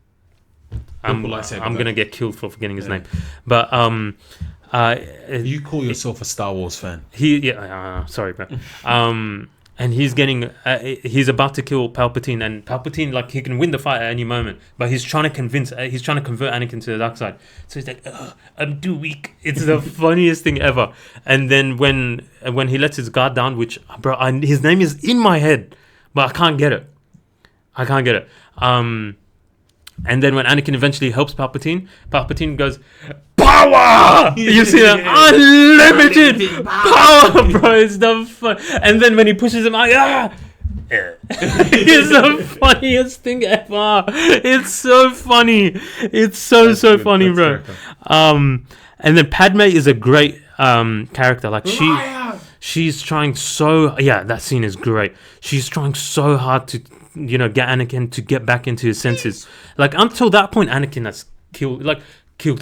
I'm gonna get killed for forgetting his name. But you call yourself a Star Wars fan. Sorry, bro. And he's about to kill Palpatine, and Palpatine, like, he can win the fight at any moment, but he's trying to convert Anakin to the dark side. So he's like, I'm too weak. It's the funniest thing ever. And then when he lets his guard down, which, bro, his name is in my head, but I can't get it. And then when Anakin eventually helps Palpatine goes, power! You see that? Unlimited power, bro. It's the fun. And then when he pushes him out, it's the funniest thing ever. It's so funny. It's so funny, bro. And then Padme is a great character. Like, she's trying that scene is great. She's trying so hard to get Anakin to get back into his senses. Like, until that point, Anakin has killed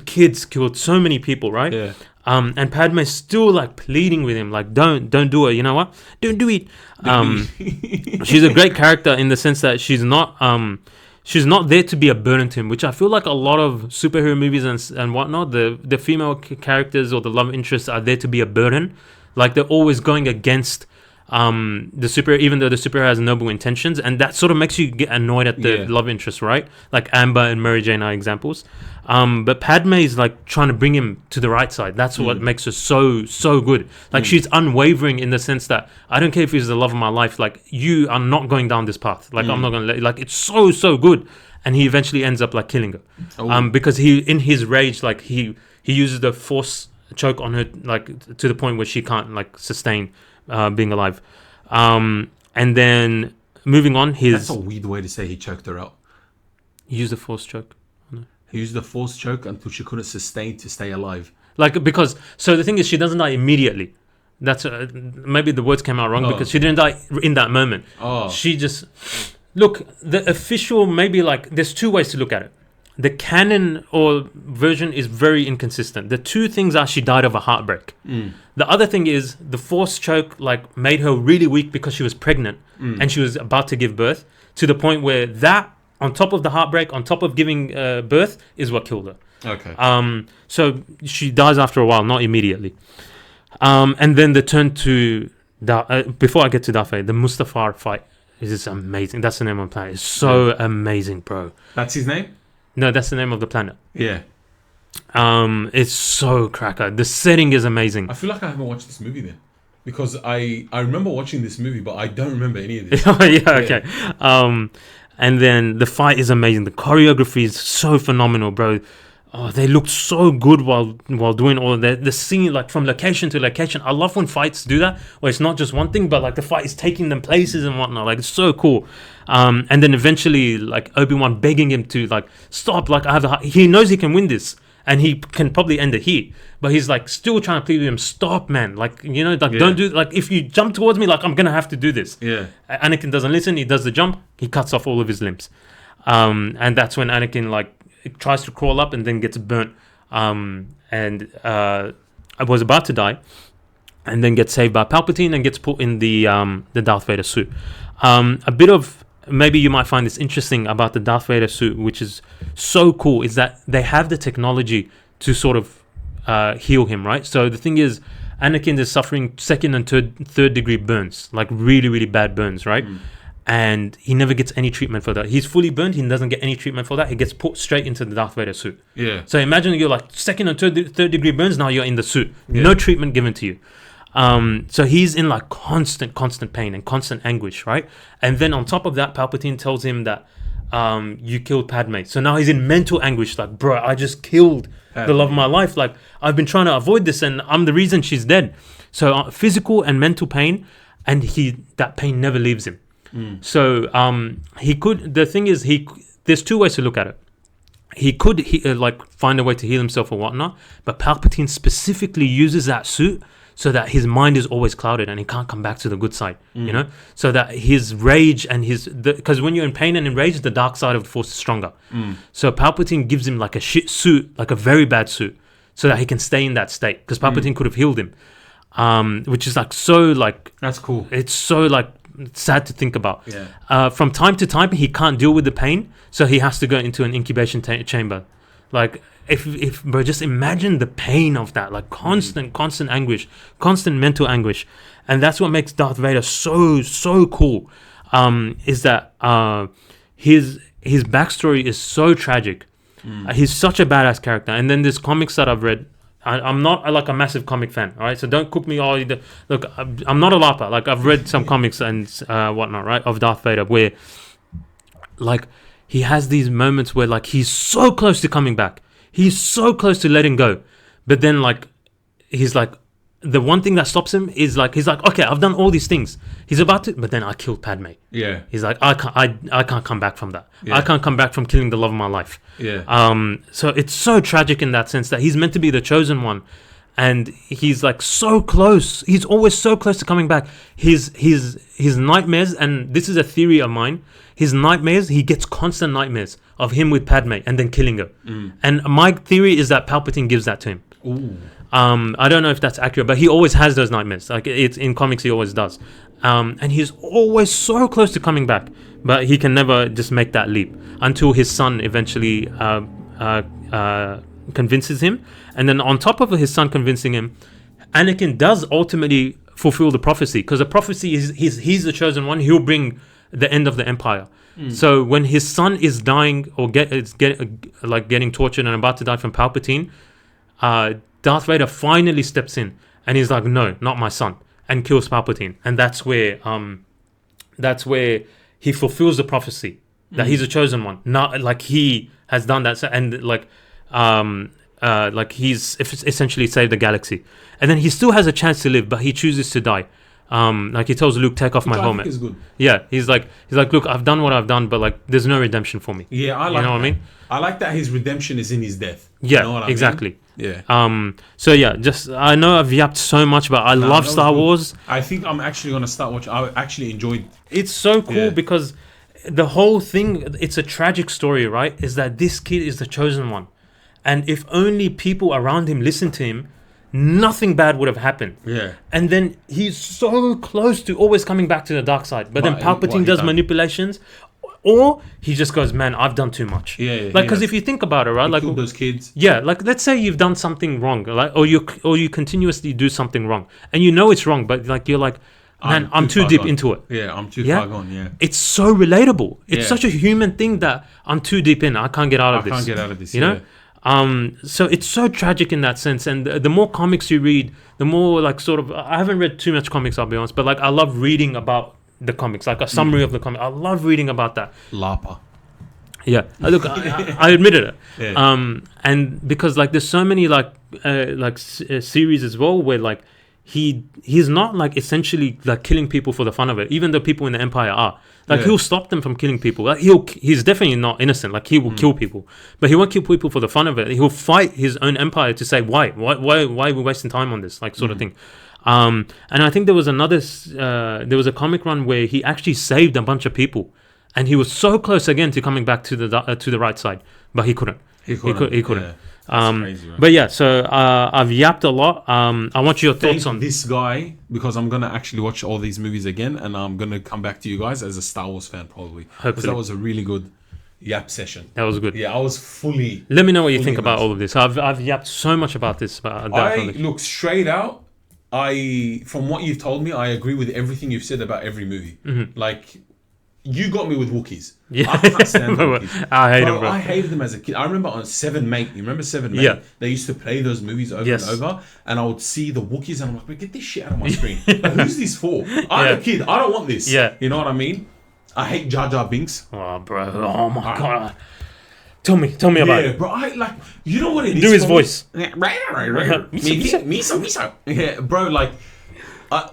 kids, killed so many people, right? Yeah. And Padme's still like pleading with him, like, don't do it. You know what? Don't do it. She's a great character in the sense that she's not there to be a burden to him, which I feel like a lot of superhero movies and whatnot, the female characters or the love interests are there to be a burden. Like, they're always going against the superhero, even though the superhero has noble intentions, and that sort of makes you get annoyed at the love interest, right? Like Amber and Mary Jane are examples. But Padme is like trying to bring him to the right side. That's what makes her so good. Like, she's unwavering in the sense that I don't care if he's the love of my life. Like, you are not going down this path. Like, I'm not gonna like, it's so good. And he eventually ends up like killing her, because he, in his rage, like he uses the force choke on her, like to the point where she can't like sustain being alive. And then moving on, that's a weird way to say he choked her out. He used the force choke. He used the force choke until she couldn't sustain to stay alive. Like, because, so the thing is, she doesn't die immediately. That's maybe the words came out wrong, because she didn't die in that moment. She just, look, the official, maybe like, there's two ways to look at it. The canon or version is very inconsistent. The two things are she died of a heartbreak. The other thing is the force choke like made her really weak because she was pregnant and she was about to give birth, to the point where that, on top of the heartbreak, on top of giving birth, is what killed her. Okay. So she dies after a while, not immediately. And then the turn to before I get to Darth Vader, the Mustafar fight is just amazing. That's the name of the planet. It's so amazing, bro. That's his name? No, that's the name of the planet. Yeah. It's so cracker. The setting is amazing. I feel like I haven't watched this movie then, because I remember watching this movie, but I don't remember any of this. Okay. And then the fight is amazing. The choreography is so phenomenal, bro. they looked so good while doing all of that. The scene, like from location to location. I love when fights do that, where it's not just one thing, but like the fight is taking them places and whatnot. Like it's so cool. And then eventually, like Obi-Wan begging him to like stop. Like he knows he can win this, and he can probably end it here. But he's like still trying to plead with him. Stop, man. Like like don't do like if you jump towards me, like I'm gonna have to do this. Yeah. Anakin doesn't listen. He does the jump. He cuts off all of his limbs. And that's when Anakin like tries to crawl up and then gets burnt. And I was about to die, and then gets saved by Palpatine and gets put in the Darth Vader suit. A bit of maybe you might find this interesting about the Darth Vader suit, which is so cool, is that they have the technology to sort of heal him, right? So the thing is, Anakin is suffering second and third degree burns, like really, really bad burns, right? And he never gets any treatment for that. He's fully burned. He doesn't get any treatment for that. He gets put straight into the Darth Vader suit. Yeah. So imagine you're like second and third degree burns. Now you're in the suit. Yeah. No treatment given to you. So he's in like constant pain and constant anguish, right? And then on top of that, Palpatine tells him that you killed Padme. So now he's in mental anguish. Like, bro, I just killed the love of my life. Like, I've been trying to avoid this, and I'm the reason she's dead. So physical and mental pain, and that pain never leaves him. So he could. The thing is, there's two ways to look at it. He could like find a way to heal himself or whatnot, but Palpatine specifically uses that suit so that his mind is always clouded and he can't come back to the good side. You know, so that his rage and because when you're in pain and in rage, the dark side of the Force is stronger. So Palpatine gives him like a shit suit, like a very bad suit, so that he can stay in that state. Because Palpatine could have healed him, which is like so like that's cool. It's so like sad to think about. Yeah. From time to time, he can't deal with the pain, so he has to go into an incubation chamber. Like, if bro, just imagine the pain of that, like constant anguish, constant mental anguish, and that's what makes Darth Vader so cool. Is that his backstory is so tragic. He's such a badass character, and then there's comics that I've read. I'm not like a massive comic fan, all right? So don't cook me all. Look, I'm not a LARPer. Like, I've read some comics and whatnot, right, of Darth Vader, where like he has these moments where like he's so close to coming back, he's so close to letting go, but then like he's like the one thing that stops him is like he's like, okay, I've done all these things. He's about to, but then I killed Padme. Yeah. He's like, I can't come back from that. Yeah. I can't come back from killing the love of my life. Yeah. So it's so tragic in that sense that he's meant to be the chosen one, and he's like so close. He's always so close to coming back. His nightmares, and this is a theory of mine. His nightmares, he gets constant nightmares of him with Padme and then killing her. And my theory is that Palpatine gives that to him. Ooh. I don't know if that's accurate, but he always has those nightmares. Like, it's in comics, he always does. And he's always so close to coming back, but he can never just make that leap until his son eventually convinces him. And then on top of his son convincing him, Anakin does ultimately fulfill the prophecy, because the prophecy is he's the chosen one. He'll bring the end of the Empire. So when his son is dying or getting tortured and about to die from Palpatine, Darth Vader finally steps in and he's like, no, not my son, and kills Palpatine. And that's where he fulfills the prophecy that he's a chosen one. Not like he has done that, and like he's essentially saved the galaxy. And then he still has a chance to live, but he chooses to die. Like he tells Luke, take off my helmet. Is good. Yeah, he's like, look, I've done what I've done, but like, there's no redemption for me. Yeah, I like. You know that. what I mean? I like that his redemption is in his death. Yeah, you know what exactly. I mean? Yeah. So yeah, just I know I've yapped so much, but I love Star Wars. I think I'm actually gonna start watching. I actually enjoyed. It's so cool because the whole thing, it's a tragic story, right? Is that this kid is the chosen one, and if only people around him listened to him, nothing bad would have happened. Yeah. And then he's so close to always coming back to the dark side, but then Palpatine does manipulations. Or he just goes, man, I've done too much. Yeah. Like, because if you think about it, right? He like killed those kids. Yeah, like let's say you've done something wrong, like, or you continuously do something wrong, and you know it's wrong, but like you're like, man, I'm too deep into it. Yeah, I'm too far gone. Yeah. It's so relatable. It's such a human thing that I'm too deep in. I can't get out of this. I can't get out of this. You know. So it's so tragic in that sense, and the more comics you read, the more like sort of. I haven't read too much comics, I'll be honest, but like I love reading about the comics, like a summary of the comic. I love reading about that. LARPer. Yeah, look, I admitted it. Yeah. And because like there's so many series as well where like he's not like essentially like killing people for the fun of it, even though people in the Empire are. Like he'll stop them from killing people. Like he's definitely not innocent. Like he will kill people, but he won't kill people for the fun of it. He'll fight his own empire to say why are we wasting time on this, like sort of thing. And I think there was a comic run where he actually saved a bunch of people. And he was so close again to coming back to the right side, but he couldn't. He couldn't. Yeah. That's crazy, right? But yeah, so I've yapped a lot. I want your thoughts on this guy, because I'm gonna actually watch all these movies again, and I'm gonna come back to you guys as a Star Wars fan probably. Because that was a really good yap session. That was good. Yeah, I was fully. Let me know what you think about all of this. I've yapped so much about this. Look straight out. From what you've told me, I agree with everything you've said about every movie. Mm-hmm. Like. You got me with Wookiees. Yeah. I can't stand Wookiees. I hate them, bro. I hated them as a kid. I remember on Seven Mate. You remember Seven Mate? Yeah. They used to play those movies over and over, and I would see the Wookiees, and I'm like, get this shit out of my screen. Like, who's this for? I'm a kid. I don't want this. Yeah. You know what I mean? I hate Jar Jar Binks. Oh, bro. Oh my god. Tell me about it. Yeah, bro. You know what it is? Do his voice. Miso. Yeah, bro. Like.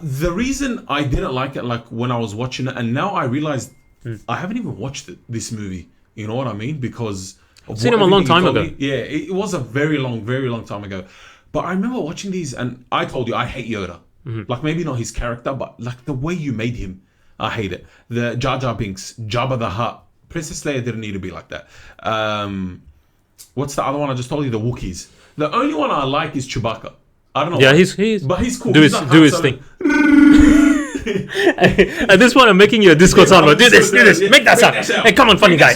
The reason I didn't like it, like when I was watching it, and now I realized I haven't even watched this movie. You know what I mean? Because I've seen him a long time ago. Yeah, it was a very long time ago. But I remember watching these, and I told you I hate Yoda. Like maybe not his character, but like the way you made him, I hate it. The Jar Jar Binks, Jabba the Hutt, Princess Leia didn't need to be like that. What's the other one I just told you? The Wookiees. The only one I like is Chewbacca. I don't know. Yeah, he's but he's cool. Do his thing. At this point, I'm making you a Discord sound. Do this. Make that sound. Hey, come on, funny guy.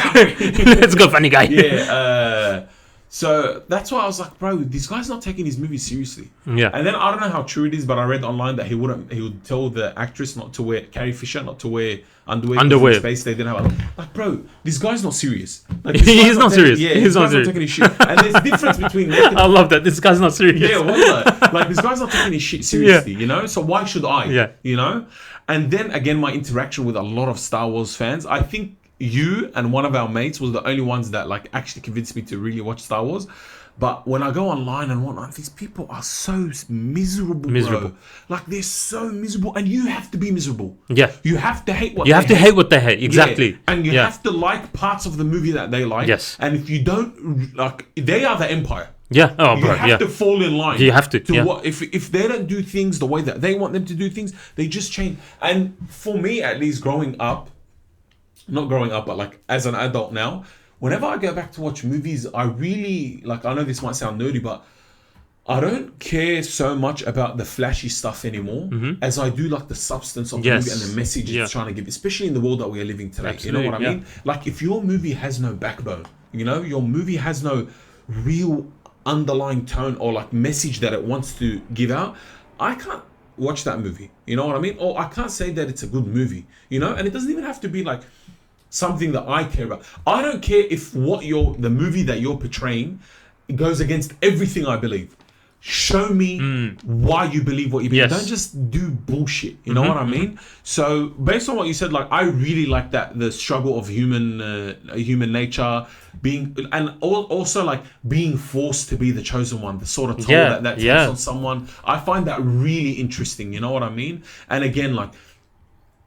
Let's go, funny guy. Yeah. So that's why I was like, bro, this guy's not taking his movies seriously. Yeah. And then I don't know how true it is, but I read online that he would tell the actress not to wear, Carrie Fisher, not to wear underwear. In space, they didn't have like, bro, this guy's not serious. Like, he's not serious. Yeah, he's not serious. Taking his shit. And there's a difference between. I love that. This guy's not serious. Yeah, like this guy's not taking his shit seriously, you know. So why should I? Yeah. You know. And then again, my interaction with a lot of Star Wars fans, I think you and one of our mates was the only ones that like actually convinced me to really watch Star Wars. But when I go online and whatnot, these people are so miserable. Bro. Like they're so miserable, and you have to be miserable. Yeah, you have to hate what hate what they hate. Exactly, and you have to like parts of the movie that they like. Yes, and if you don't, like, they are the Empire. Yeah, you have to fall in line. You have to. What, if they don't do things the way that they want them to do things, they just change. And for me, at least, not growing up, but like as an adult now. Whenever I go back to watch movies, I really, like, I know this might sound nerdy, but I don't care so much about the flashy stuff anymore as I do like the substance of the movie and the message it's trying to give, especially in the world that we are living today. Absolutely, you know what I mean? Like, if your movie has no backbone, you know, your movie has no real underlying tone or like message that it wants to give out, I can't watch that movie. You know what I mean? Or I can't say that it's a good movie, you know? And it doesn't even have to be like something that I care about. I don't care if the movie that you're portraying goes against everything I believe. Show me why you believe what you believe. Don't just do bullshit. You know what I mean? So based on what you said, like, I really like that, the struggle of human nature being, and also like being forced to be the chosen one, the sort of toll that takes on someone. I find that really interesting. You know what I mean? And again, like,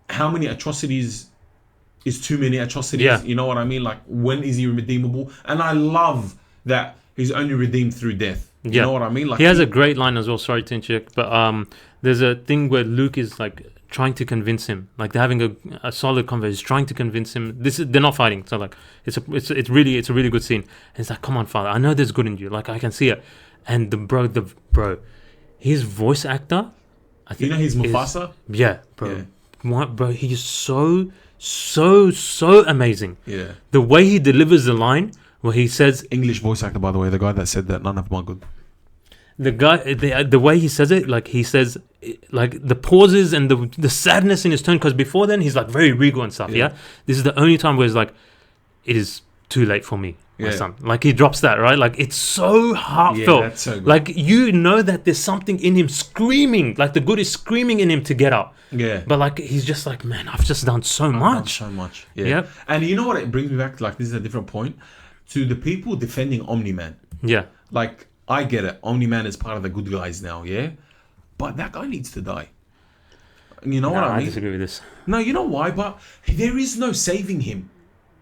how many atrocities is too many atrocities? You know what I mean? Like, when is he redeemable? And I love that he's only redeemed through death. You know what I mean? Like, he has a great line as well. Sorry to interject, but there's a thing where Luke is like trying to convince him, like they're having a solid conversation. He's trying to convince him. They're not fighting, so like it's a really good scene. And it's like, come on, father, I know there's good in you. Like, I can see it. And the bro, his voice actor, I think, you know, he's Mufasa. Bro. What, bro? He is so amazing. Yeah, the way he delivers the line. Well, he says English voice actor, by the way, the guy that said that none of them are good. The guy, the way he says it, like he says, like the pauses and the sadness in his tone. Because before then he's like very regal and stuff. Yeah, this is the only time where it's like, it is too late for me, my Yeah. son. Like he drops that, right? Like it's so heartfelt. that's so good. Like you know that there's something in him screaming, like the good is screaming in him to get up. Yeah. But like he's just like, man, I've just done so I've done much. so much. Yeah. Yep. And you know what it brings me back to? Like, this is a different point. To the people defending Omni-Man. Yeah. Like, I get it. Omni-Man is part of the good guys now, yeah? But that guy needs to die. You know what I I mean? disagree with this. No, you know why? But there is no saving him.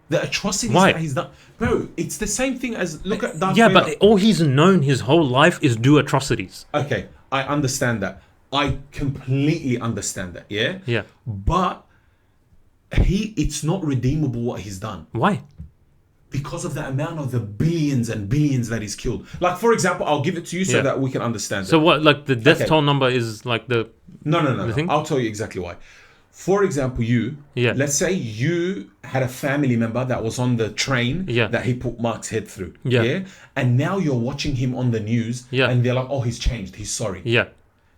The atrocities Why? that he's done. Bro, it's the same thing as... Look at Darth Yeah, Vader. but all he's known his whole life is do atrocities. Okay, I understand that. I completely understand that, yeah? Yeah. But it's not redeemable what he's done. Why? Because of the amount of the billions and billions that he's killed. Like, for example, I'll give it to you so Yeah. that we can understand So it. what? Like the death Okay. toll number is like the No. thing? I'll tell you exactly why. For example, Yeah. let's say you had a family member that was on the train Yeah. that he put Mark's head through. Yeah. And now you're watching him on the news Yeah. and they're like, oh, he's changed. He's sorry. Yeah.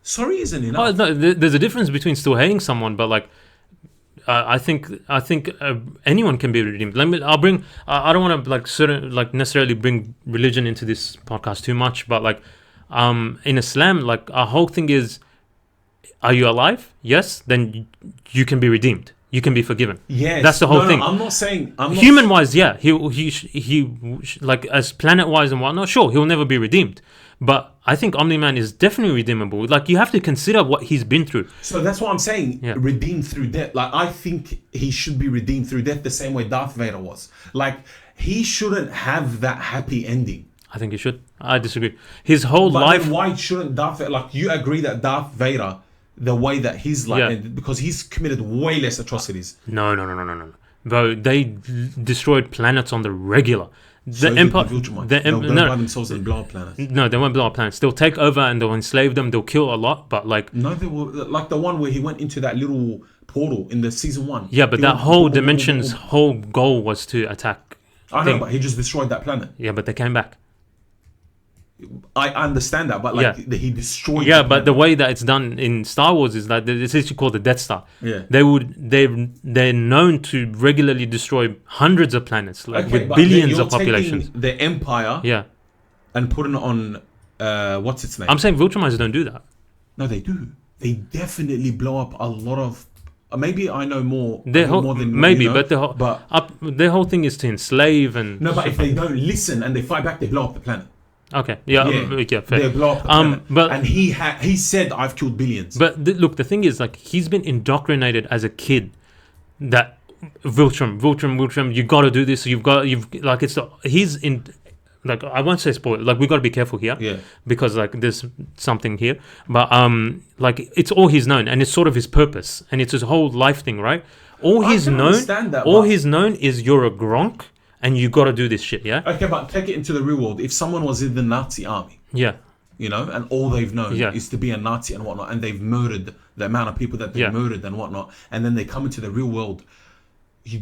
Sorry isn't Oh, enough. no, there's a difference between still hating someone, but like, I think anyone can be redeemed. I'll bring. I don't want to like necessarily bring religion into this podcast too much, but like, in Islam, like our whole thing is, are you alive? Yes, then you can be redeemed. You can be forgiven. Yes. That's the whole No, thing. I'm not saying... Human wise, yeah, he like as planet wise and whatnot. Sure, he'll never be redeemed, but I think Omni-Man is definitely redeemable. Like you have to consider what he's been through. So that's what I'm saying. Yeah. Redeemed through death. Like, I think he should be redeemed through death the same way Darth Vader was. Like, he shouldn't have that happy ending. I think he should. I disagree. His whole But life. then why shouldn't Darth Vader... Like, you agree that Darth Vader, the way that he's like... Yeah. Because he's committed way less atrocities. No. Bro, they destroyed planets on the regular. The Empire. They'll go by themselves and blow up planets. No, they won't blow up planets. They'll take over and they'll enslave them. They'll kill a lot, but like. No, they were... Like the one where he went into that little portal in the season 1. Yeah, but He that went- whole dimension's whole goal was to attack. I know, thing. but he just destroyed that planet. Yeah, but they came back. I understand that, but like Yeah. he destroyed. Yeah, the but the planet. way that it's done in Star Wars is that it's actually called the Death Star. Yeah. They're known to regularly destroy hundreds of planets, like with but billions then of you're populations. taking the Empire Yeah, and putting it on what's its name? I'm saying Viltrumites don't do that. No, they do. They definitely blow up a lot of. Maybe I know more. Their whole, more than what maybe, you know, but their whole thing is to enslave and. no, but if they don't listen and they fight back, they blow up the planet. Okay, yeah, fair. They blow up the planet. but and he said, "I've killed billions." But look, the thing is, like, he's been indoctrinated as a kid that Viltrum, you got to do this. He's in, like, I won't say spoil. Like, we got to be careful here, Yeah. because like there's something here. But like, it's all he's known, and it's sort of his purpose, and it's his whole life thing, right? All I he's can known, understand that, all but- he's known is you're a Gronk, and you got to do this shit, yeah, Okay, but take it into the real world. If someone was in the Nazi army, yeah. you know, and all they've known Yeah. is to be a Nazi and whatnot, and they've murdered the amount of people that they've Yeah. murdered and whatnot, and then they come into the real world.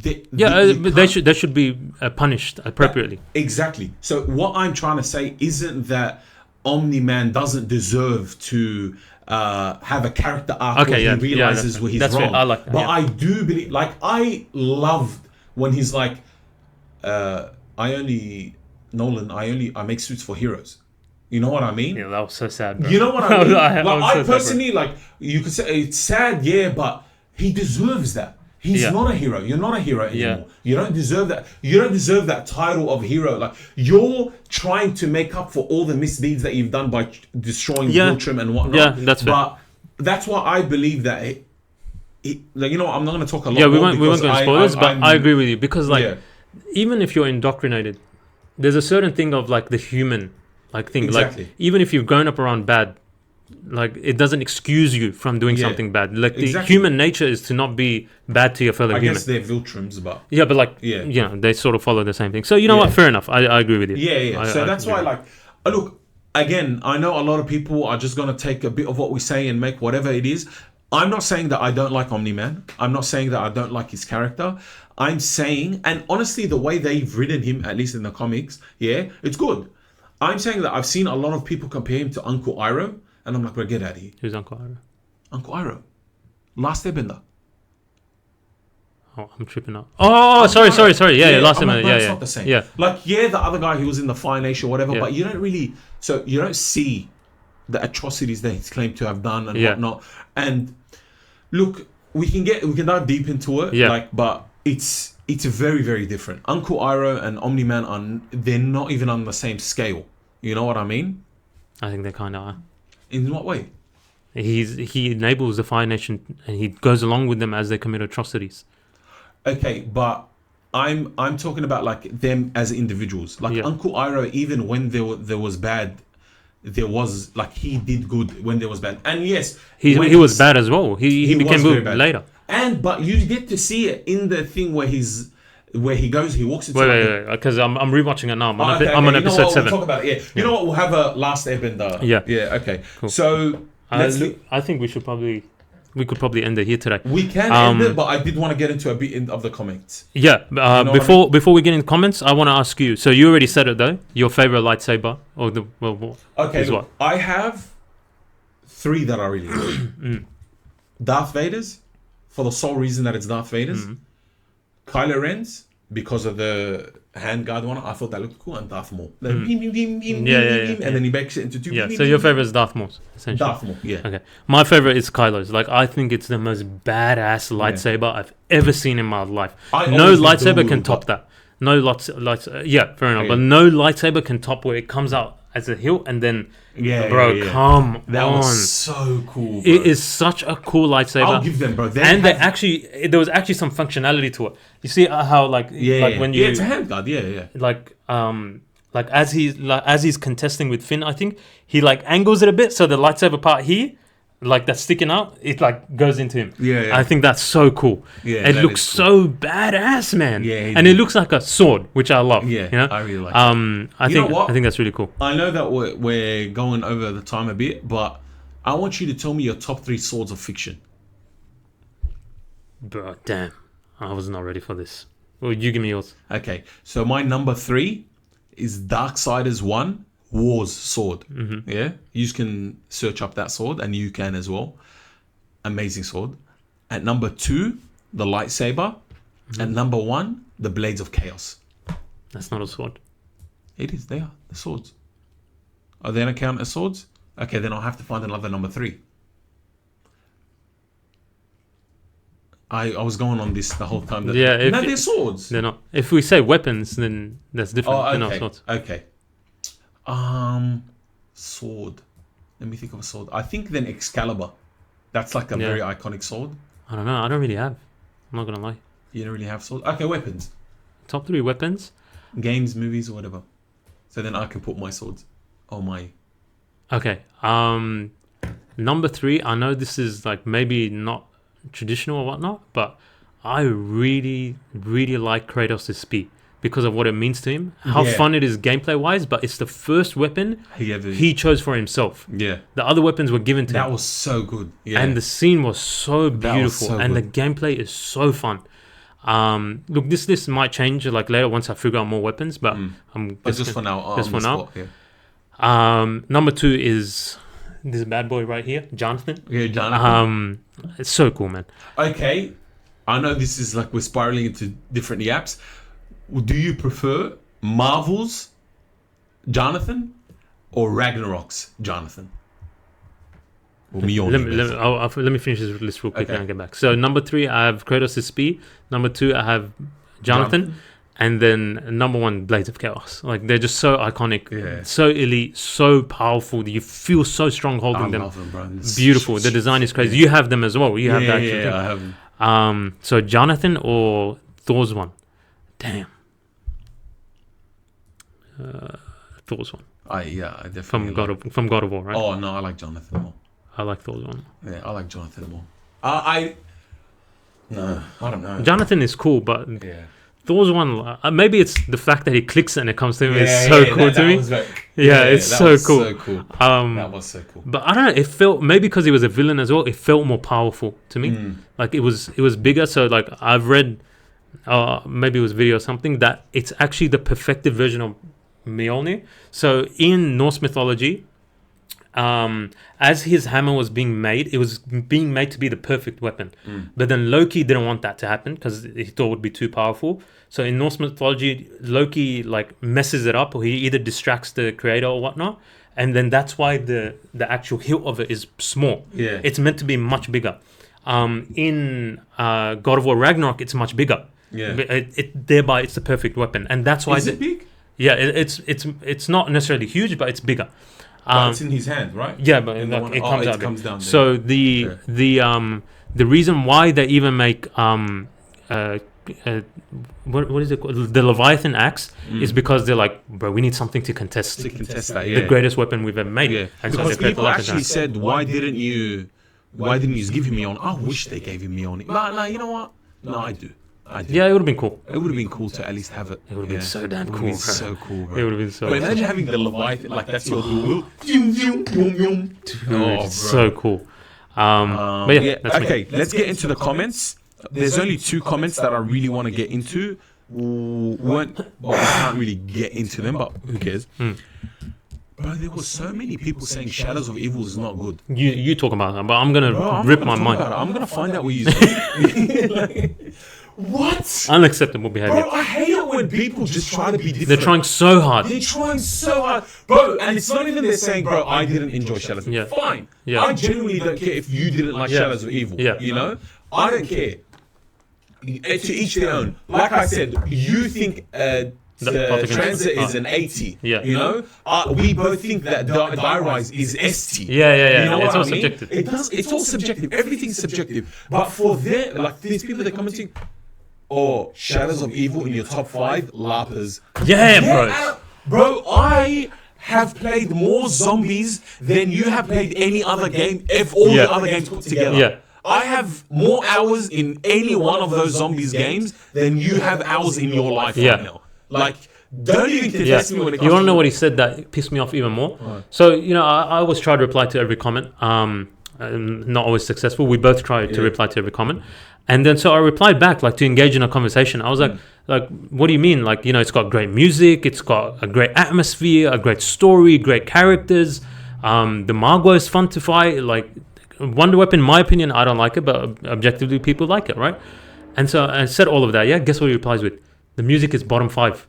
But they should be punished appropriately. Exactly. So what I'm trying to say isn't that Omni-Man doesn't deserve to have a character arc where he realizes where he's that's wrong. fair. I like that, But yeah. I do believe, like, I loved when he's like, I make suits for heroes. You know what I mean? Yeah, that was so sad, bro. You know what I mean? I was I so sad, bro. personally, like, you could say it's sad, yeah, but he deserves that. He's Yeah. not a hero. You're not a hero anymore. Yeah. You don't deserve that. You don't deserve that title of hero. Like, you're trying to make up for all the misdeeds that you've done by destroying Viltrum and whatnot. Yeah, that's fair. But that's why I believe that like, you know, I'm not going to talk a lot. Yeah, we more won't go into because spoilers, but I'm- I agree with you, because like, Yeah. even if you're indoctrinated, there's a certain thing of like the human like thing. Exactly. Like, even if you've grown up around bad, like, it doesn't excuse you from doing Yeah. something bad. Like, the Exactly. human nature is to not be bad to your fellow I human. guess they're Viltrums, but Yeah, but like, Yeah. you know, they sort of follow the same thing. So you know Yeah. what? Fair enough. I agree with you. yeah. So that's agree why, with like, look, again, I know a lot of people are just going to take a bit of what we say and make whatever it is. I'm not saying that I don't like Omni-Man. I'm not saying that I don't like his character. I'm saying, and honestly, the way they've written him, at least in the comics, yeah, it's good. I'm saying that I've seen a lot of people compare him to Uncle Iroh, and I'm like, bro, get out of here. Who's Uncle Iroh? Uncle Iroh. Last Airbender. Oh, I'm tripping up. Oh, sorry. Yeah, last I'm time. like, Yeah, it's yeah. not the same. Yeah. Like, the other guy who was in the Fire Nation or whatever, Yeah. but you don't really. So you don't see the atrocities that he's claimed to have done and whatnot. And look, we can dive deep into it. Yeah. Like, but it's very, very different. Uncle Iroh and Omni-Man they're not even on the same scale. You know what I mean? I think they kind of are. In what way? He enables the Fire Nation and he goes along with them as they commit atrocities. Okay, but I'm talking about like them as individuals. Like Uncle Iroh, even when there was bad, there was like he did good when there was bad. And yes, he was bad as well. He became good later. But you get to see it in the thing where he walks into. Wait, because I'm rewatching it now. I'm on episode 7. We'll talk about it. You know what? We'll have a Last Airbender. Yeah. Okay. Cool. So I think we could probably end it here today. We can end it, but I did want to get into a bit of the comments. Yeah. Before we get into comments, I want to ask you. So you already said it though. Your favorite lightsaber or what? I have 3 that I really like. Darth Vader's, for the sole reason that it's Darth Vader's. Kylo Ren's, because of the handguard one, I thought that looked cool, and Darth Maul. And then he makes it into 2. Yeah, so your favorite is Darth Maul's, essentially. Darth Maul, yeah. Okay. My favorite is Kylo's. Like, I think it's the most badass lightsaber I've ever seen in my life. No lightsaber can top that. No lightsaber. Yeah, fair enough. Okay. But no lightsaber can top where it comes out as a hilt and then... come that on. Was so cool, bro. It is such a cool lightsaber. I'll give them, bro. There was actually some functionality to it. You see how when you it's a handguard, as he's contesting with Finn, I think he like angles it a bit so the lightsaber part here, like that's sticking out, it like goes into him. I think that's so cool. It looks so badass, man. And it looks like a sword, which I love. You know? I really like that. I think that's really cool. I know that we're going over the time a bit, but I want you to tell me your top 3 swords of fiction. Bro, damn, I was not ready for this. Well, you give me yours. Okay, so my number 3 is Darksiders 1 War's sword. Yeah, you can search up that sword, and you can as well. Amazing sword. At number 2, the lightsaber. At number 1, the Blades of Chaos. That's not a sword. It is. They are the swords. Are they don't count as swords? Okay, then I'll have to find another number 3. I was going on this the whole time. They're swords. They're not. If we say weapons, then that's different. Oh, okay. They're not swords. Okay. Sword. Let me think of a sword. I think then Excalibur. That's like a very iconic sword. I don't know. I don't really have. I'm not gonna lie. You don't really have swords. Okay, weapons. Top 3 weapons. Games, movies, or whatever. So then I can put my swords. Oh my. Okay. Number 3. I know this is like maybe not traditional or whatnot, but I really, really like Kratos' spear because of what it means to him, how fun it is gameplay wise, but it's the first weapon he chose for himself. The other weapons were given to him. That was so good. And the scene was so beautiful, and the gameplay is so fun. Look, this list might change like later once I figure out more weapons, but just for now. Number 2 is this bad boy right here, Jonathan. Yeah, Jonathan. It's so cool, man. Okay, I know this is like we're spiraling into different yaps. Do you prefer Marvel's Jonathan or Ragnarok's Jonathan? Or let me finish this list real quick and I'll get back. So number 3, I have Kratos' spear. Number 2, I have Jonathan. And then number 1, Blades of Chaos. Like, they're just so iconic, so elite, so powerful. You feel so strong holding them. I love them, bro. Beautiful. The design is crazy. You have them as well. You have that. Yeah, I have them. So Jonathan or Thor's one? Damn. Thor's one. I definitely from God of War, right? Oh no, I like Jonathan more. I like Thor's one. Yeah, I like Jonathan more. I don't know. Jonathan is cool, but Thor's one, maybe it's the fact that he clicks it and it comes to him is so cool to me. It's so cool. That was so cool. But I don't know, it felt, maybe because he was a villain as well, it felt more powerful to me. Like it was bigger. So like I've read, maybe it was video or something, that it's actually the perfected version of Mjolnir. So in Norse mythology, as his hammer was being made, it was being made to be the perfect weapon. But then Loki didn't want that to happen because he thought it would be too powerful. So in Norse mythology, Loki like messes it up, or he either distracts the creator or whatnot. And then that's why the actual hilt of it is small. Yeah. It's meant to be much bigger. In God of War Ragnarok, it's much bigger. Yeah. Thereby, it's the perfect weapon, and that's why. Is it big? Yeah, it's not necessarily huge, but it's bigger. But it's in his hand, right? Yeah, but it comes down. So the reason why they even make what is it called? The Leviathan axe is because they're like, bro, we need something to contest. That, the greatest weapon we've ever made. Yeah. And because so people actually said, why didn't you just give him Mjolnir? I wish they gave him Mjolnir. But no, you know what? No, I do. Yeah, it would have been cool. It would have been cool to at least have it. It would have been so damn cool. It would have been so cool, bro. It would have been so cool. Imagine having the Leviathan, like that's your dual. So cool. But yeah, okay, let's get into the comments. There's only 2 comments that I really want to get into. We can't really get into them, but who cares? Bro, there was so many people saying Shadows of Evil is not good. You talk about that, but I'm gonna rip my mind. I'm gonna find out what you say. What? Unacceptable behavior. Bro, I hate it when people just try to be different. They're trying so hard. Bro, and it's not even they're saying, bro, I didn't enjoy Shadows of Evil. Yeah. Fine. Yeah. I genuinely don't care if you didn't like Shadows of Evil. Yeah. You know? I don't care. To each their own. Like I said, you think the Transit is an 80. Yeah. You know? We both think that Die Rise is ST. Yeah. You know it's all I mean? subjective. It's all subjective. Everything's subjective. But for them, like these people that are commenting, Shadows of Evil in your top 5, lappers. Yeah, bro. I have played more zombies than you have played any other game, all the other games put together. Yeah. I have more hours in any one of those zombies games than you have hours in your life right now. Like, don't even contest me when it comes to... You want to know what he said that pissed me off even more? Right. So, I always try to reply to every comment. Not always successful. We both try to reply to every comment. And then so I replied back, like, to engage in a conversation. I was like, what do you mean? Like, it's got great music. It's got a great atmosphere, a great story, great characters. The Margwa is fun to fight. Like, Wonder Weapon, in my opinion, I don't like it, but objectively people like it, right? And so I said all of that. Yeah, guess what he replies with? The music is bottom 5.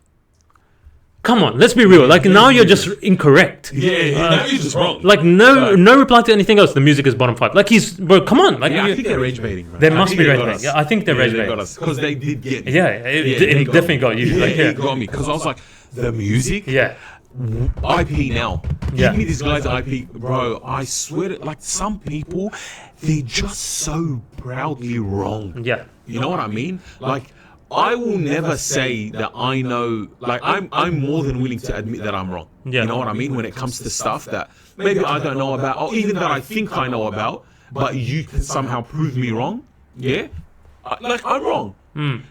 Come on, let's be real. Like, now you're just incorrect. Now you're just wrong. Like, no reply to anything else. The music is bottom 5. Like, bro, come on. Like, I think they're rage baiting. Right? They must be rage baiting. Yeah, I think they're rage baiting. Because they did get me. Yeah, it definitely got you. It got me. Because I was like, the music? Yeah. IP now. Give me this guy's IP. Bro, I swear to, like, some people, they're just so proudly wrong. Yeah. You know what I mean? Like, I will never say that I know, like, I'm more than willing to admit that I'm wrong. Yeah. You know what I mean? When it comes to stuff that maybe I don't know about, or even that I think I know about, but you can somehow prove me wrong. Yeah? Like, I'm wrong.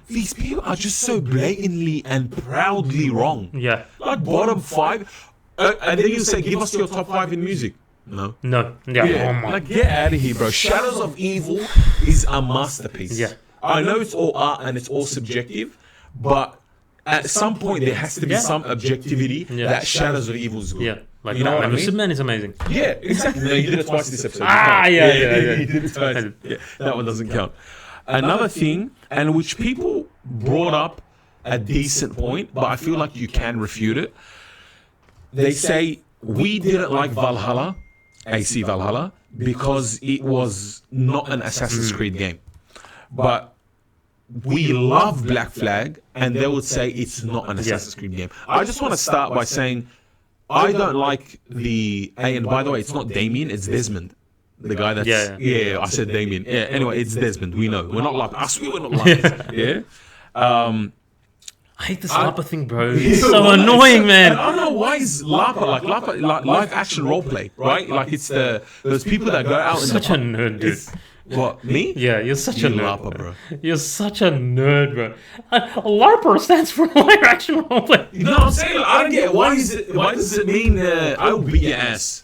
These people are just so blatantly and proudly wrong. Yeah. Like, bottom 5. And then you say, give us your top 5 in music. No. Yeah. Like, get out of here, bro. Shadows of Evil is a masterpiece. Yeah. I know it's all art and it's all subjective, but at some point there has to be some objectivity that Shadows of Evil is good. Yeah. Like, you know what I mean? Superman is amazing. Yeah, exactly. No, you did it twice this episode. You did it twice. Yeah, that one doesn't count. Another thing, and which people brought up a decent point, but I feel like you can refute it. They say, we didn't like Valhalla, AC Valhalla, because it was not an Assassin's Creed game. But we love Black Flag, and they would say it's not an Assassin's Creed game. I just want to start by saying, I don't like and by the way, it's not Damien, it's Desmond. The guy that's... Yeah, I said Damien. Yeah, anyway, it's Desmond. We know. We're not like... I swear we're not like... Yeah? I hate this LARPA thing, bro. It's so annoying, man. I don't know why is LARPA like live action roleplay, right? Like, it's those people that go out... Such a nerd, dude. What, me? Yeah, you're such a nerd, LARPA, bro. You're such a nerd, bro. LARPA stands for live action roleplay. You know what I'm saying? I don't get it. Why does it mean I will beat your ass?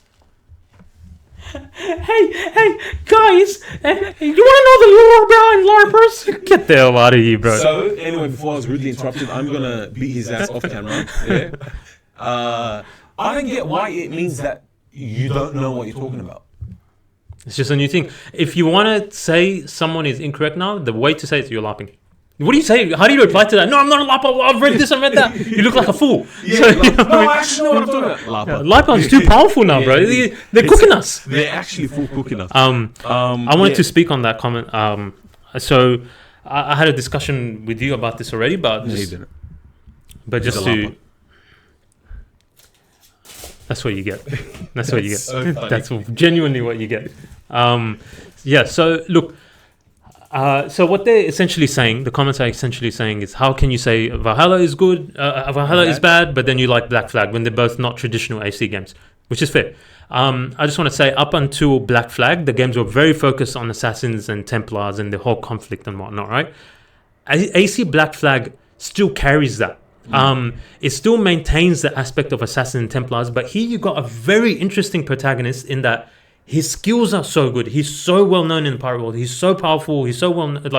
Hey, guys, you want to know the lore behind LARPers? Get the hell out of here, bro. So, anyway, before I was rudely interrupted, I'm going to beat his ass off camera. Yeah. I don't get why it means that you don't know what you're talking about. It's just a new thing. If you want to say someone is incorrect now, the way to say it is you're LARPing. What do you say? How do you reply to that? No, I'm not a LARPer. I've read this and read that. You look like a fool. Yeah, so, I actually know what I'm talking about. LARPer is too powerful now, bro. They're cooking us. They're actually full cooking us. I wanted to speak on that comment. So I had a discussion with you about this already, but just to... That's what you get. That's what you get. So that's genuinely what you get. So look, so what they're essentially saying, the comments are essentially saying is, how can you say Valhalla is good, Valhalla is bad, but then you like Black Flag when they're both not traditional AC games, which is fair. I just want to say, up until Black Flag, the games were very focused on assassins and Templars and the whole conflict and whatnot, right? AC Black Flag still carries that. It still maintains the aspect of Assassin and Templars, but here you got a very interesting protagonist in that his skills are so good. He's so well known in the pirate world. He's so powerful. He's so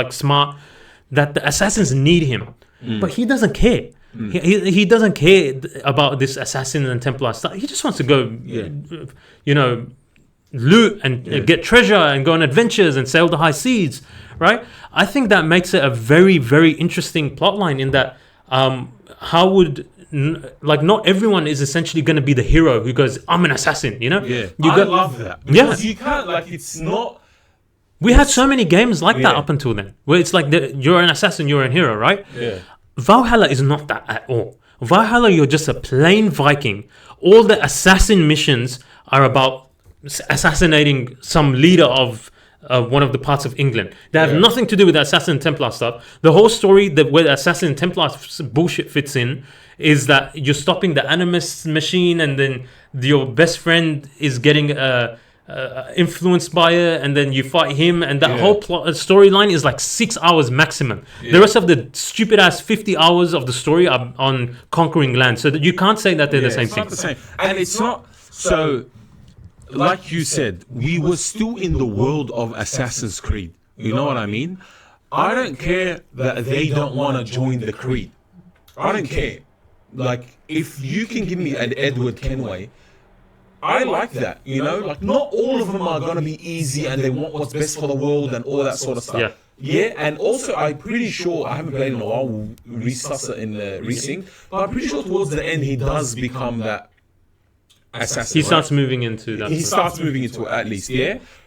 smart that the assassins need him, but he doesn't care. He doesn't care about this assassin and Templar stuff. He just wants to go, loot and get treasure and go on adventures and sail the high seas, right? I think that makes it a very, very interesting plotline in that. How would not everyone is essentially going to be the hero who goes, I'm an assassin, I love that because you can't, it's not. We had so many games like that up until then, where it's like you're an assassin, you're a hero, right? Valhalla is not that at all. Valhalla, you're just a plain Viking. All the assassin missions are about assassinating some leader of one of the parts of England. They have nothing to do with the Assassin and Templar stuff. The whole story where the Assassin and Templar bullshit fits in is that you're stopping the Animus machine, and then your best friend is getting influenced by it, and then you fight him, and that whole storyline is 6 hours maximum. The rest of the stupid ass 50 hours of the story are on conquering land. So that you can't say that they're the same thing. Not the same. And it's not so. Like you said, we were still in the world of Assassin's Creed. You know what I mean? I don't care that they don't want to join the Creed. I don't care. If you can give me an Edward Kenway, I like that. Not all of them are going to be easy and they want what's best for the world and all that sort of stuff. Yeah, and also I'm pretty sure, I haven't played in a while, we'll resuss it in the resync, but I'm pretty sure towards the end he does become that assassin. He starts moving into that. He starts moving into it at least,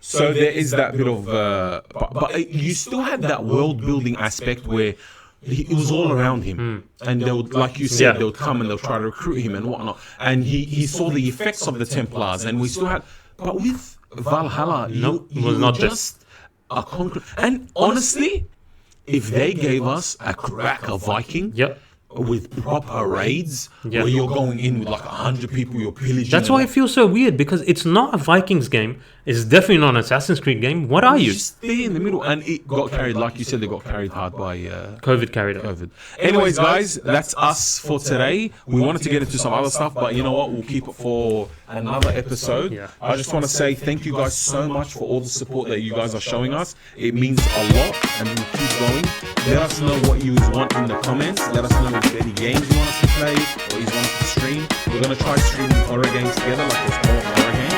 So there is that bit of, but you still had that world building aspect where it was all around him, and they would, like you said, they would come and they'll try to recruit him and whatnot. And he saw the effects of the Templars, and we still had, but with Valhalla, it was not just a concrete. And honestly, if they gave us a cracker Viking. With proper raids where you're going in with 100 people, you're pillaging. That's why it feels so weird, because it's not a Vikings game. It's definitely not an Assassin's Creed game. What are you? Just there in the middle, and it got carried, like you said, they got carried hard by COVID. Carried it. COVID. Anyways, guys, that's us for today. We wanted to get into some other stuff, but you know what? We'll keep it for another episode. I just want to say thank you guys so much for all the support that you guys are showing us. It means a lot, and we'll keep going. Let us know what you want in the comments. Let us know if there are any games you want us to play or you want us to stream. We're going to try streaming horror games together, it's more horror games.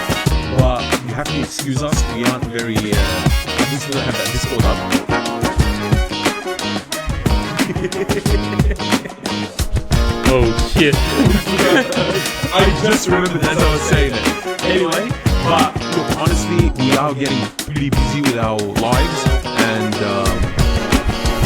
But you have to excuse us. We aren't very... at least we don't have that Discord up. Oh, shit. I just remembered as I was saying it. Anyway, but look, honestly, we are getting pretty busy with our lives, and...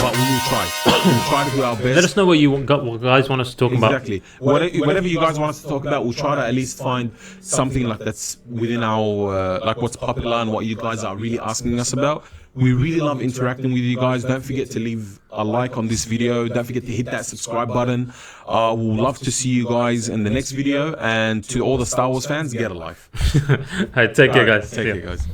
but we will try. We'll try to do our best. Let us know what guys want us to talk about. Exactly. Whatever you guys want us to talk about, we'll try to at least find something that's within our what's popular and what you guys are really asking us about. We really love interacting with you guys. Don't forget to leave a like on this video. Don't forget to hit that subscribe button. We'll love to see you guys in the next video. And to all the Star Wars fans, get a life. All right, take care, guys. Take care, guys.